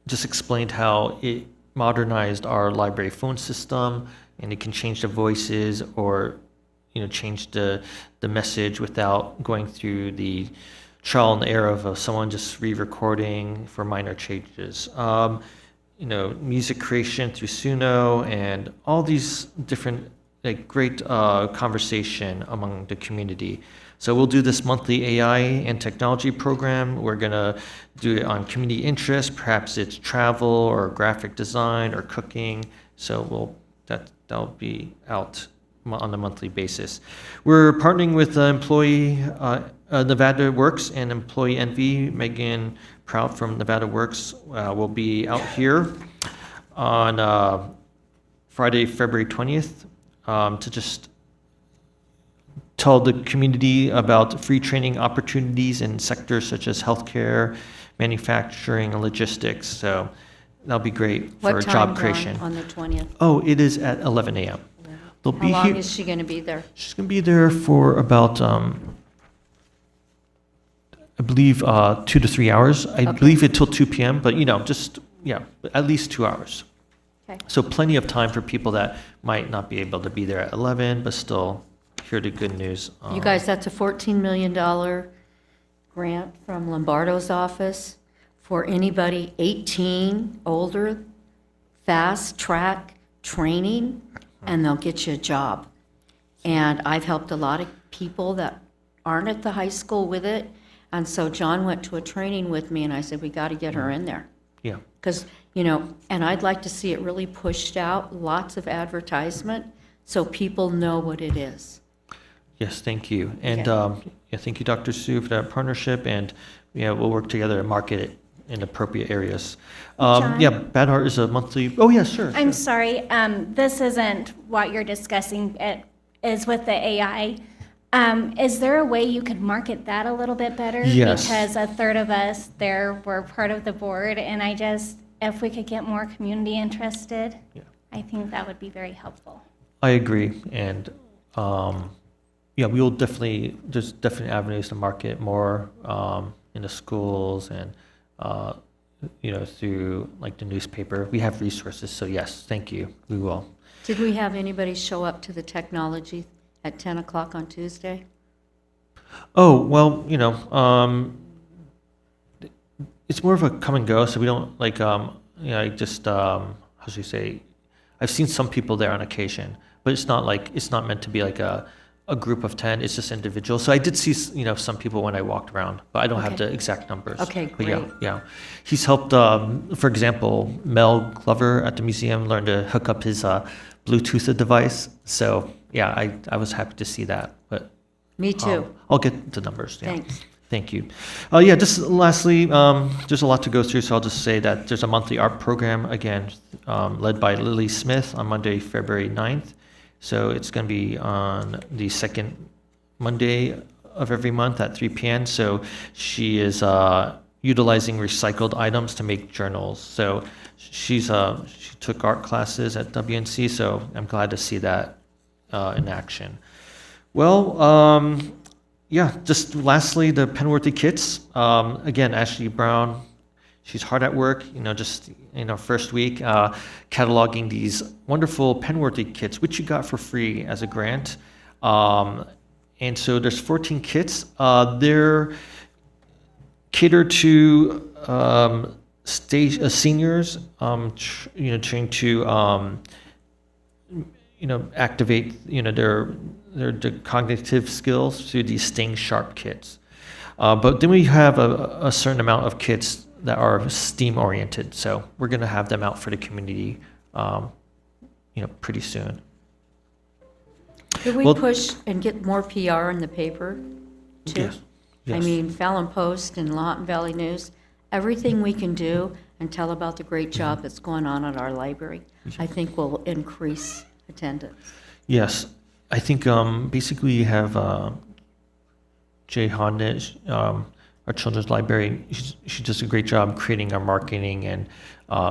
just explained how it modernized our library phone system, and it can change the voices or change the message without going through the trial and error of someone just re-recording for minor changes. Music creation through Suno, and all these different great conversation among the community. So we'll do this monthly AI and technology program. We're gonna do it on community interest, perhaps it's travel or graphic design or cooking. So that'll be out on a monthly basis. We're partnering with employee Nevada Works and Employee Envy. Megan Proud from Nevada Works will be out here on Friday, February 20th, to just tell the community about free training opportunities in sectors such as healthcare, manufacturing, and logistics. So that'll be great for What time, job Dawn, creation. on the 20th? Oh, it is at 11 a.m. They'll How be long here. is she going to be there? She's going to be there for about, I believe, 2 to 3 hours. I believe until 2 p.m., but just, at least 2 hours. Okay. So plenty of time for people that might not be able to be there at 11, but still hear the good news. You guys, that's a $14 million grant from Lombardo's office for anybody 18 older, fast track training, and they'll get you a job. And I've helped a lot of people that aren't at the high school with it. And so John went to a training with me, and I said, we got to get her in there. Yeah. Because, and I'd like to see it really pushed out, lots of advertisement, so people know what it is. Yes, thank you. And Okay. thank you, Dr. Sue, for that partnership. And we'll work together and market it in appropriate areas. John? Bad Heart is a monthly. Oh, yeah, sure. I'm sorry, this isn't what you're discussing, it is with the AI. Is there a way you could market that a little bit better? Yes. Because a third of us there were part of the board, and if we could get more community interested, Yeah. I think that would be very helpful. I agree. And we will there's definitely avenues to market more in the schools and, through like the newspaper. We have resources. So yes, thank you. We will. Did we have anybody show up to the technology at 10 o'clock on Tuesday? Oh, well, it's more of a come and go. So we don't how should you say, I've seen some people there on occasion, but it's not meant to be like a group of 10. It's just individuals. So I did see, some people when I walked around, but I don't have Okay. the exact numbers. Okay, But yeah, great. yeah. He's helped, for example, Mel Glover at the museum learn to hook up his Bluetooth device. So yeah, I was happy to see that, but Me too. I'll get the numbers. Yeah. Thanks. Thank you. Just lastly, there's a lot to go through, so I'll just say that there's a monthly art program, again, led by Lily Smith on Monday, February 9th. So it's going to be on the second Monday of every month at 3 p.m. So she is utilizing recycled items to make journals. So she took art classes at WNC, so I'm glad to see that in action. Well, just lastly, the Penworthy kits. Again, Ashley Brown, she's hard at work, first week, cataloging these wonderful Penworthy kits, which you got for free as a grant. And so there's 14 kits. They're catered to seniors, trying to, activate, their cognitive skills through these Staying Sharp kits. But then we have a certain amount of kits that are STEAM oriented. So we're going to have them out for the community, pretty soon. Could we Well- push and get more PR in the paper, too? Yes. I Yes. mean, Fallon Post and Lawton Valley News, everything we can do and tell about the great job that's going on at our library, I think will increase attendance. Yes, I think basically you have Jay Hondage, our children's library. She does a great job creating our marketing and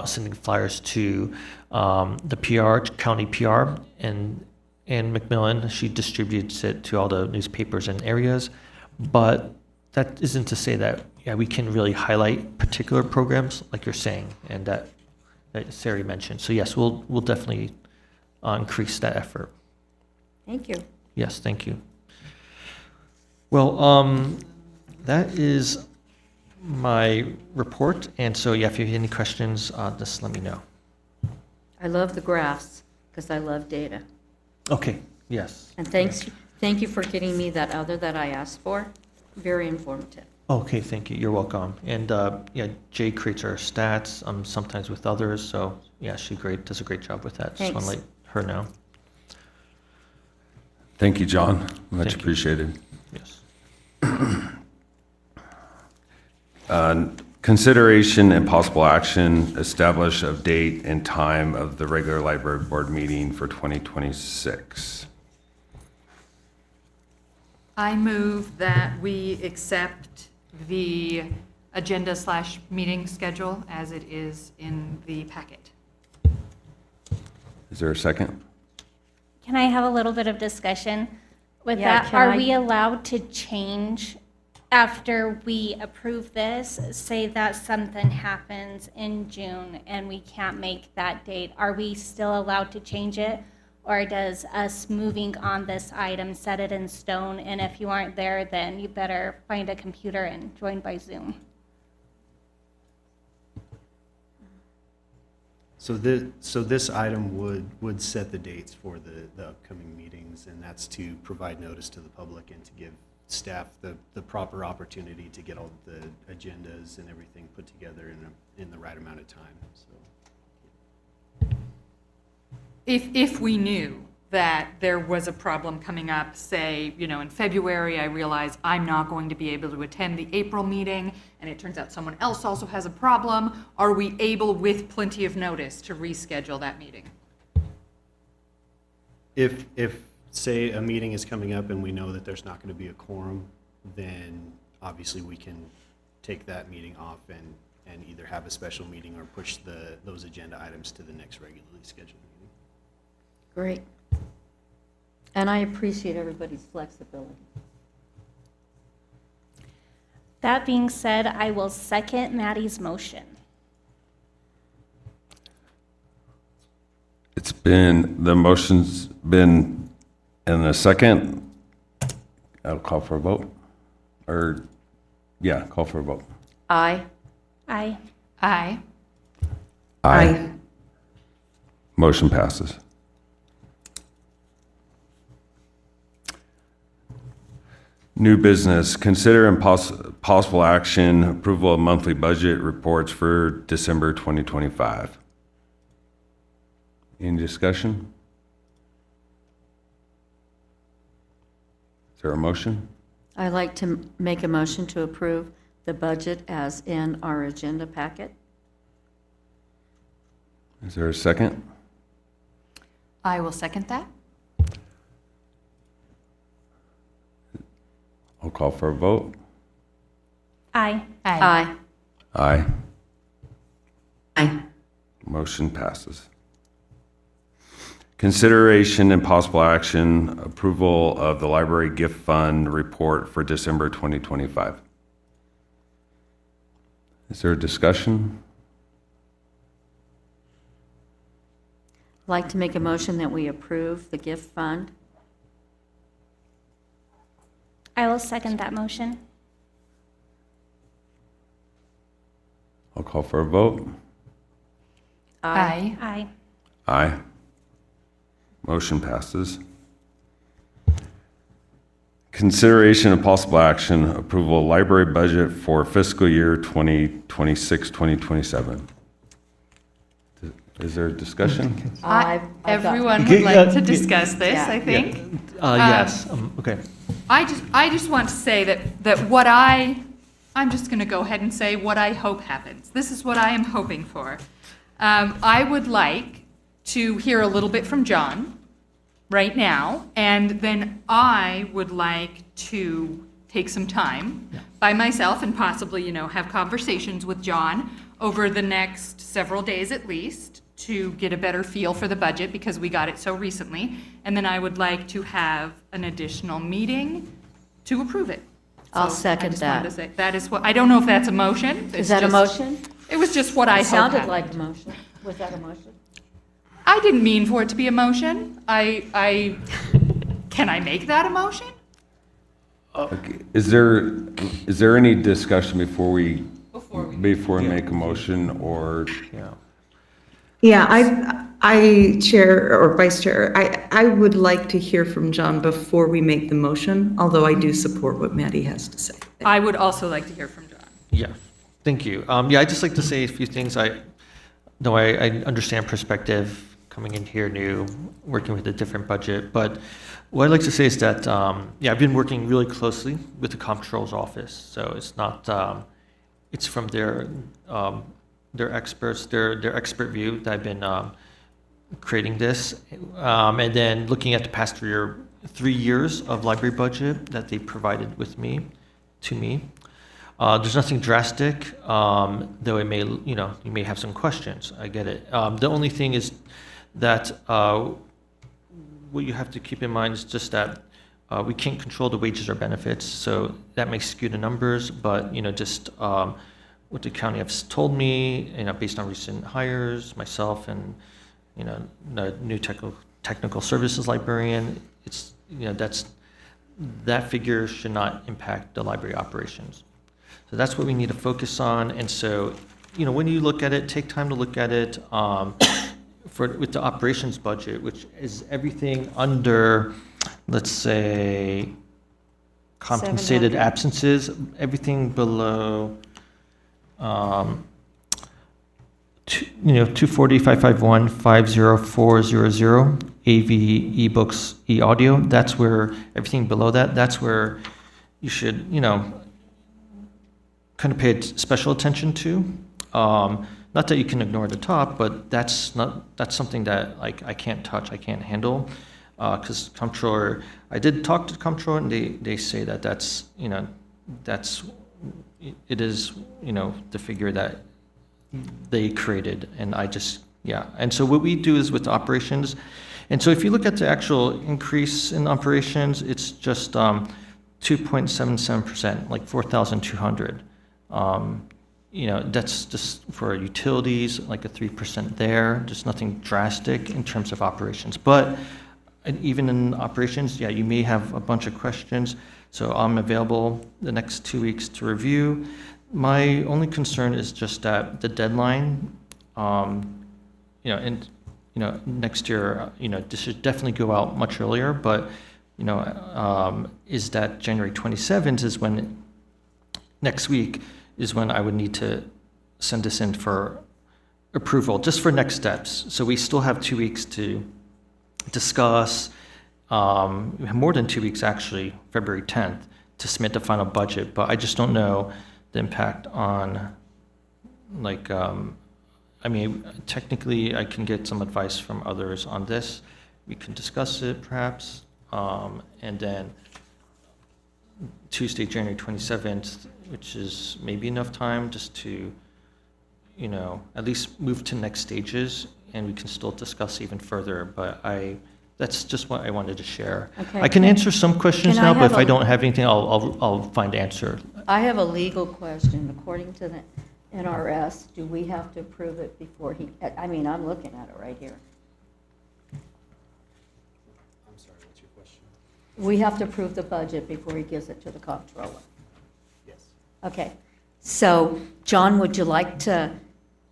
sending flyers to the PR, county PR, and Macmillan. She distributes it to all the newspapers and areas. But that isn't to say that we can really highlight particular programs like you're saying, and that Sari mentioned. So yes, we'll definitely increase that effort. Thank you. Yes, thank you. Well, that is my report, and so if you have any questions, just let me know. I love the graphs, because I love data. Okay, yes. And thank you for getting me that other that I asked for. Very informative. Okay, thank you. You're welcome. And Jay creates our stats, sometimes with others. So yeah, she does a great job with that. Just want to Thanks. let her know. Thank you, John. Much Thank you. appreciated. Yes. Consideration and possible action, establish of date and time of the regular library board meeting for 2026. I move that we accept the agenda/meeting schedule as it is in the packet. Is there a second? Can I have a little bit of discussion with Yeah, that? can Are I- we allowed to change after we approve this? Say that something happens in June and we can't make that date. Are we still allowed to change it? Or does us moving on this item set it in stone? And if you aren't there, then you better find a computer and join by Zoom. So this item would set the dates for the upcoming meetings, and that's to provide notice to the public and to give staff the proper opportunity to get all the agendas and everything put together in the right amount of time, so. If we knew that there was a problem coming up, say, in February, I realize I'm not going to be able to attend the April meeting, and it turns out someone else also has a problem, are we able, with plenty of notice, to reschedule that meeting? If, say, a meeting is coming up and we know that there's not going to be a quorum, then obviously we can take that meeting off and either have a special meeting or push those agenda items to the next regularly scheduled meeting. Great. And I appreciate everybody's flexibility. That being said, I will second Maddie's motion. The motion's been in a second. I'll call for a vote. Call for a vote. Aye. Aye. Aye. Aye. Motion passes. New business, consider and possible action, approval of monthly budget reports for December 2025. Any discussion? Is there a motion? I'd like to make a motion to approve the budget as in our agenda packet. Is there a second? I will second that. I'll call for a vote. Aye. Aye. Aye. Aye. Motion passes. Consideration and possible action, approval of the library gift fund report for December 2025. Is there a discussion? I'd like to make a motion that we approve the gift fund. I will second that motion. I'll call for a vote. Aye. Aye. Aye. Motion passes. Consideration and possible action, approval of library budget for fiscal year 2026, 2027. Is there a discussion? I've got- Everyone would Okay, like to yeah. discuss this, Yeah. I think. Yes, okay. I just want to say that I'm just going to go ahead and say what I hope happens. This is what I am hoping for. I would like to hear a little bit from John right now, and then I would like to take some time by myself and possibly, have conversations with John over the next several days at least to get a better feel for the budget because we got it so recently. And then I would like to have an additional meeting to approve it. I'll So I second just wanted that. to say, that is what, I don't know if that's a motion. Is that a motion? It was just what I It hope sounded happened. like a motion. Was that a motion? I didn't mean for it to be a motion. Can I make that a motion? Okay. Is there any discussion before we Before make a motion or? Yeah. Yeah, I, Chair or Vice Chair, I would like to hear from John before we make the motion, although I do support what Maddie has to say. I would also like to hear from John. Yeah, thank you. I'd just like to say a few things. I understand perspective coming in here new, working with a different budget. But what I'd like to say is that, yeah, I've been working really closely with the comptroller's office. So it's not, it's from their experts, their expert view that I've been creating this. And then looking at the past 3 years of library budget that they provided to me. There's nothing drastic, though it may, you may have some questions. I get it. The only thing is that what you have to keep in mind is just that we can't control the wages or benefits, so that may skew the numbers. But just what the county has told me, based on recent hires, myself and the new technical services librarian, it's that figure should not impact the library operations. So that's what we need to focus on. And so, when you look at it, take time to look at it with the operations budget, which is everything under, let's say, compensated 700. absences, everything below, 240, 551, 50400, AV, ebooks, e-audio. That's where everything below that's where you should, kind of pay special attention to. Not that you can ignore the top, but that's something that I can't touch, I can't handle. Because comptroller, I did talk to the comptroller, and they say that it is the figure that they created, and and so what we do is with operations, and so if you look at the actual increase in operations, it's just 2.77%, like 4,200. That's just for utilities, like a 3% there. Just nothing drastic in terms of operations, but even in operations, yeah, you may have a bunch of questions. So I'm available the next 2 weeks to review. My only concern is just that the deadline, next year, this should definitely go out much earlier, but, is that January 27th is when, next week, is when I would need to send this in for approval, just for next steps. So we still have 2 weeks to discuss, we have more than 2 weeks actually, February 10th, to submit the final budget, but I just don't know the impact on, technically I can get some advice from others on this. We can discuss it perhaps, and then Tuesday, January 27th, which is maybe enough time just to, at least move to next stages, and we can still discuss even further, but that's just what I wanted to share. Okay. I can answer some questions Can I now, but if have I a- don't have anything, I'll find answer. I have a legal question. According to the NRS, do we have to approve it before I'm looking at it right here. I'm sorry, what's your question? We have to approve the budget before he gives it to the comptroller. Yes. Okay. So, John, would you like to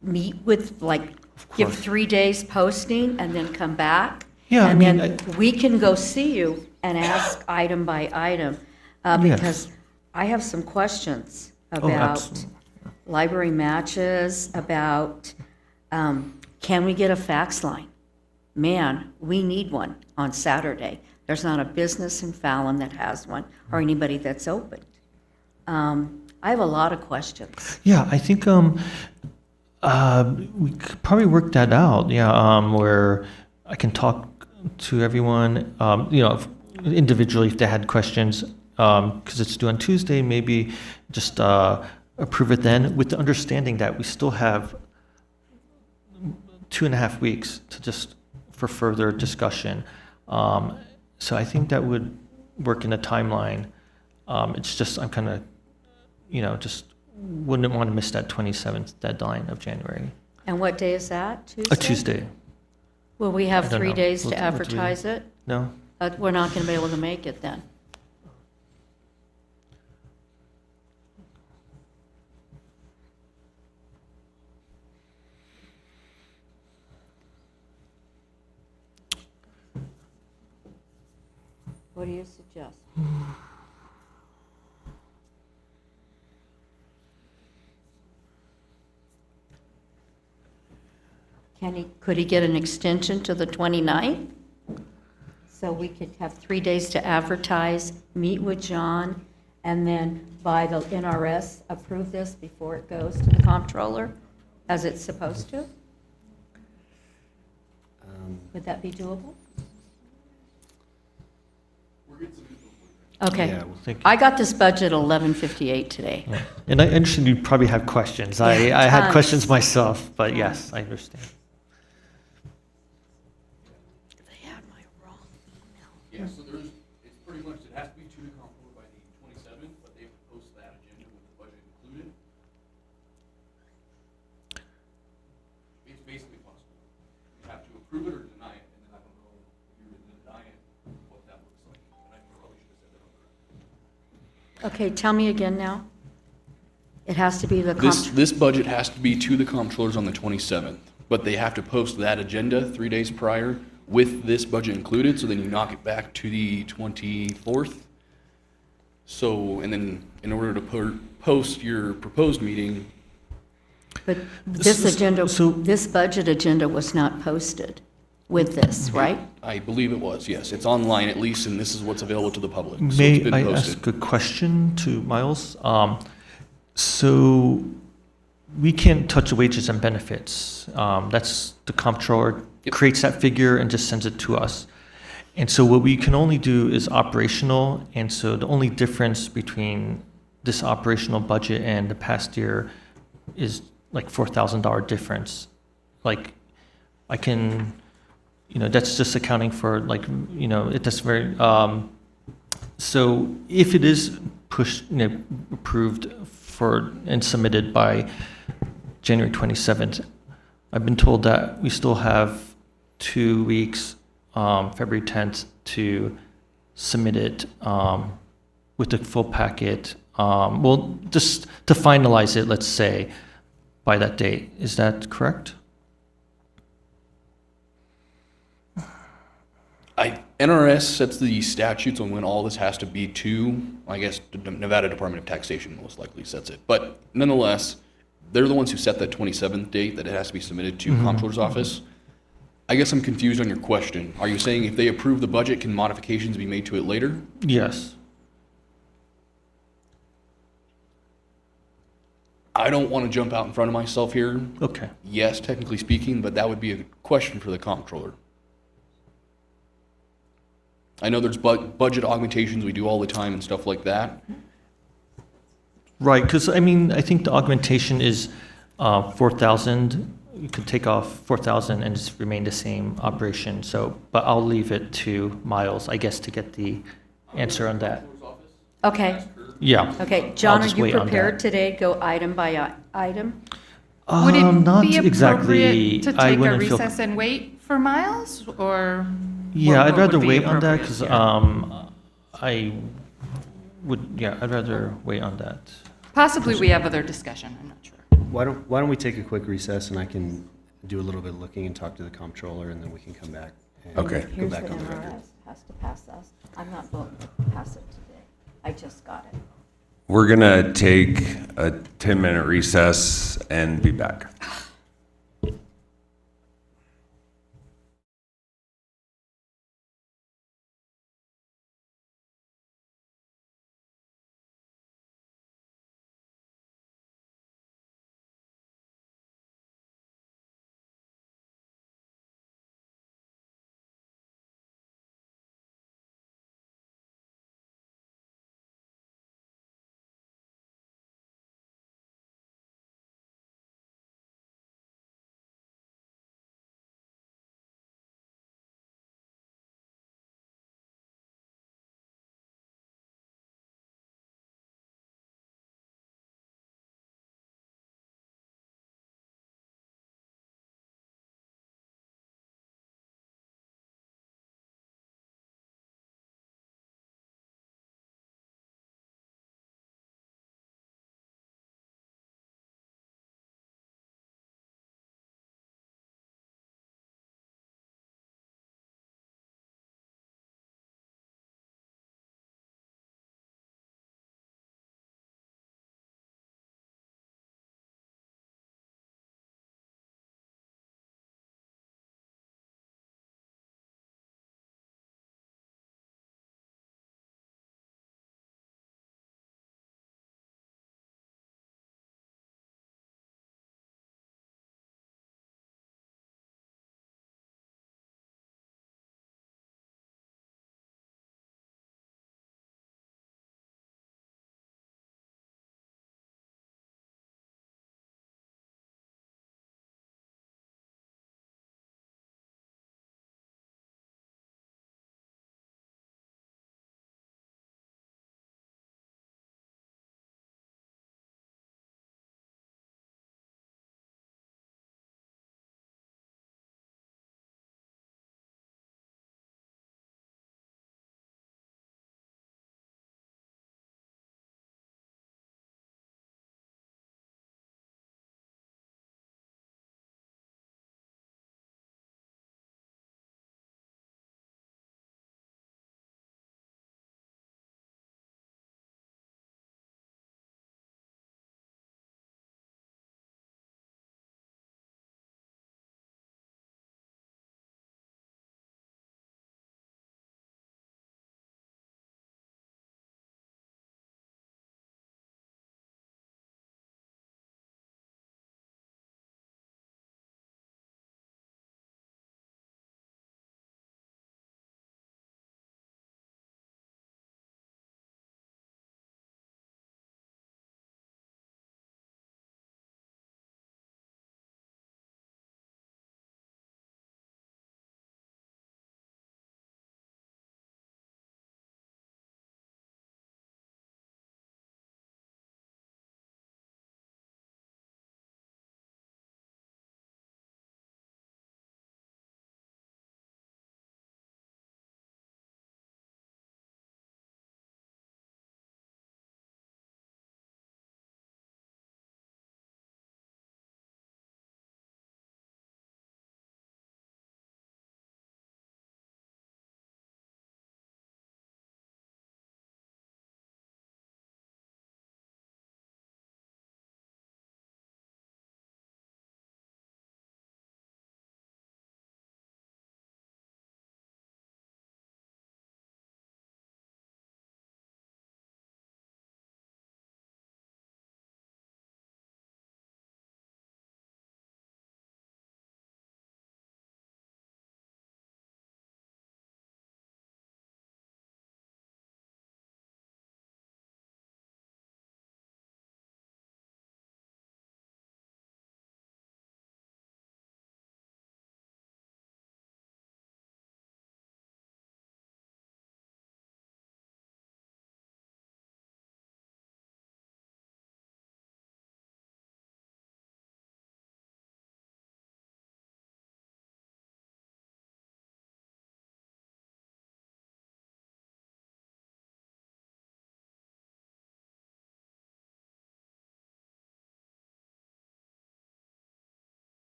meet with, give course. 3 days posting and then come back? Yeah, And I mean, then we can go see you and ask item by item, Yes. because I have some questions about absolutely. library matches, about, can we get a fax line? Man, we need one on Saturday. There's not a business in Fallon that has one, or anybody that's open. I have a lot of questions. Yeah, I think we could probably work that out. Yeah, where I can talk to everyone, individually if they had questions, because it's due on Tuesday. Maybe just approve it then, with the understanding that we still have 2.5 weeks for further discussion. So I think that would work in a timeline. It's just I'm kind of, just wouldn't want to miss that 27th deadline of January. And what day is that, Tuesday? A Tuesday. Will we I have don't 3 know. days to What do we- advertise it? No? We're not going to be able to make it then. What do you suggest? could he get an extension to the 29th? So we could have 3 days to advertise, meet with John, and then by the NRS, approve this before it goes to the comptroller, as it's supposed to? Would that be doable? Okay. Yeah, well, Thank you. I got this budget at 11:58 today. And I understand you probably have questions. I had tons. questions myself, but yes, I understand. They had my wrong email. Yeah, so it's pretty much, it has to be to the comptroller by the 27th, but they have to post that agenda with the budget included. It's basically possible. You have to approve it or deny it, and then I don't know if you're going to deny it, what that looks like. And I probably should have said that on the Okay, tell me again now. It has to be the This budget has to be to the comptrollers on the 27th, but they have to post that agenda 3 days prior with this budget included, so then you knock it back to the 24th. So, and then in order to post your proposed meeting, But this agenda, so- this budget agenda was not posted with this, right? I believe it was, yes. It's online at least, and this is what's available to the public. So it's May been I posted. ask a question to Miles? So we can't touch wages and benefits. That's the comptroller Yep. creates that figure and just sends it to us. And so what we can only do is operational. And so the only difference between this operational budget and the past year is like $4,000 difference. Like I can, that's just accounting for like, that's very, so if it is pushed, approved for and submitted by January 27th, I've been told that we still have 2 weeks, February 10th, to submit it with the full packet. Well, just to finalize it, let's say, by that date. Is that correct? NRS sets the statutes on when all this has to be to, I guess, the Nevada Department of Taxation most likely sets it. But nonetheless, they're the ones who set that 27th date that it has to be submitted to comptroller's office. I guess I'm confused on your question. Are you saying if they approve the budget, can modifications be made to it later? Yes. I don't want to jump out in front of myself here. Okay. Yes, technically speaking, but that would be a question for the comptroller. I know there's budget augmentations we do all the time and stuff like that. Right, because I mean, I think the augmentation is 4,000. You could take off 4,000 and just remain the same operation. So, but I'll leave it to Miles, I guess, to get the answer on that. Okay, Yeah. okay. John, are just you wait on prepared that. today, go item by item? Would it Not be exactly. appropriate to I take a wouldn't feel- recess and wait for Miles, or? Yeah, what I'd would rather be wait on that appropriate because here? I'd rather wait on that. Possibly we have other discussion, I'm not sure. Why don't we take a quick recess and I can do a little bit of looking and talk to the comptroller and then we can come back. And Okay. Go Here's back what on the record. NRS has to pass us. I'm not voting to pass it today. I just got it. We're going to take a 10-minute recess and be back.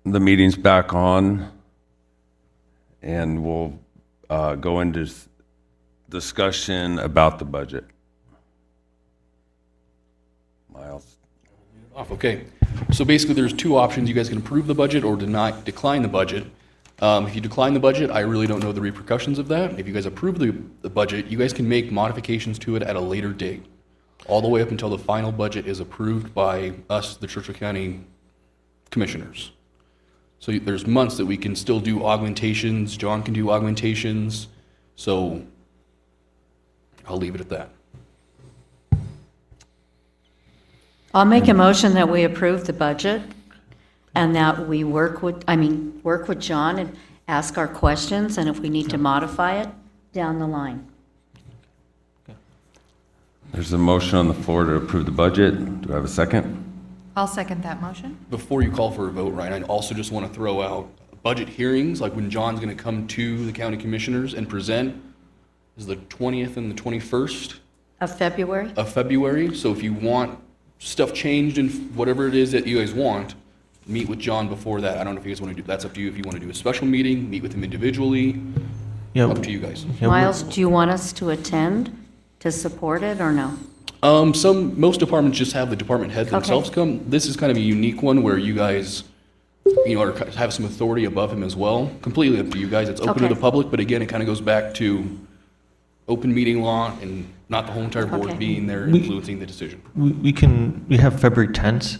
the meeting's back on, and we'll go into discussion about the budget. Miles? Okay, so basically there's two options. You guys can approve the budget or decline the budget. If you decline the budget, I really don't know the repercussions of that. If you guys approve the budget, you guys can make modifications to it at a later date, all the way up until the final budget is approved by us, the Churchill County Commissioners. So there's months that we can still do augmentations, John can do augmentations, so I'll leave it at that. I'll make a motion that we approve the budget and that we work with John and ask our questions, and if we need to modify it, down the line. There's a motion on the floor to approve the budget. Do I have a second? I'll second that motion. Before you call for a vote, Ryan, I also just want to throw out budget hearings, like when John's going to come to the county commissioners and present, is the 20th and the 21st Of February? of February. So if you want stuff changed and whatever it is that you guys want, meet with John before that. I don't know if you guys want to do, that's up to you. If you want to do a special meeting, meet with him individually, Yeah, up to you guys. yeah, Miles, do you want us to attend to support it or no? Most departments just have the department heads themselves come. This is kind of a unique one where you guys, have some authority above him as well. Completely up to you guys. It's open to Okay. the public, but again, it kind of goes back to open meeting law and not the whole entire board Okay. being there influencing the decision. we have February 10th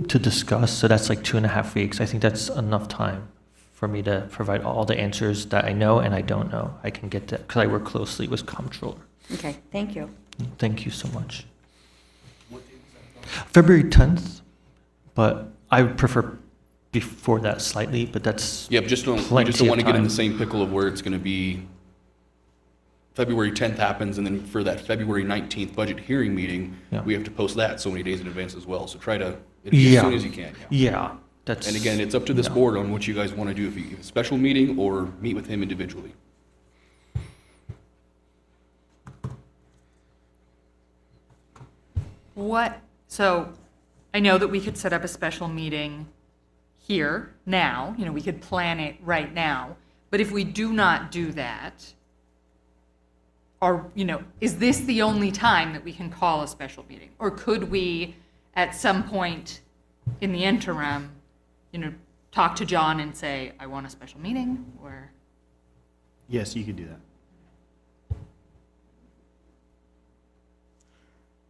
to discuss, so that's like 2.5 weeks. I think that's enough time for me to provide all the answers that I know and I don't know. I can get that, because I work closely with comptroller. Okay, thank you. Thank you so much. February 10th, but I would prefer before that slightly, but that's, Yeah, but we just don't Plenty of want to get in time. the same pickle of where it's going to be February 10th happens, and then for that February 19th budget hearing meeting, Yeah. we have to post that so many days in advance as well. So try to, as Yeah. soon as you can. Yeah. yeah, that's. And again, it's up to this yeah. board on what you guys want to do, if you have a special meeting or meet with him individually. So I know that we could set up a special meeting here, now, we could plan it right now. But if we do not do that, is this the only time that we can call a special meeting? Or could we, at some point in the interim, talk to John and say, I want a special meeting, or? Yes, you could do that.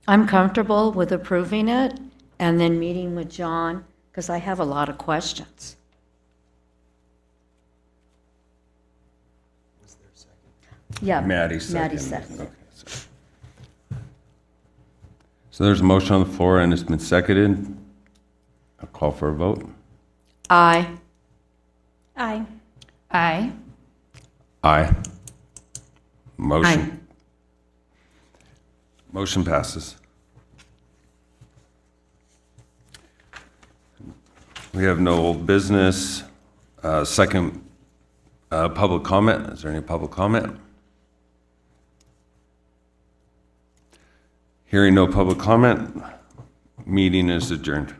I'm comfortable with approving it and then meeting with John, because I have a lot of questions. Yeah. Maddie second. Maddie second. Okay, so there's a motion on the floor and it's been seconded. I'll call for a vote. Aye. Aye. Aye. Aye. Motion passes. We have no old business. Second, public comment. Is there any public comment? Hearing no public comment, meeting is adjourned.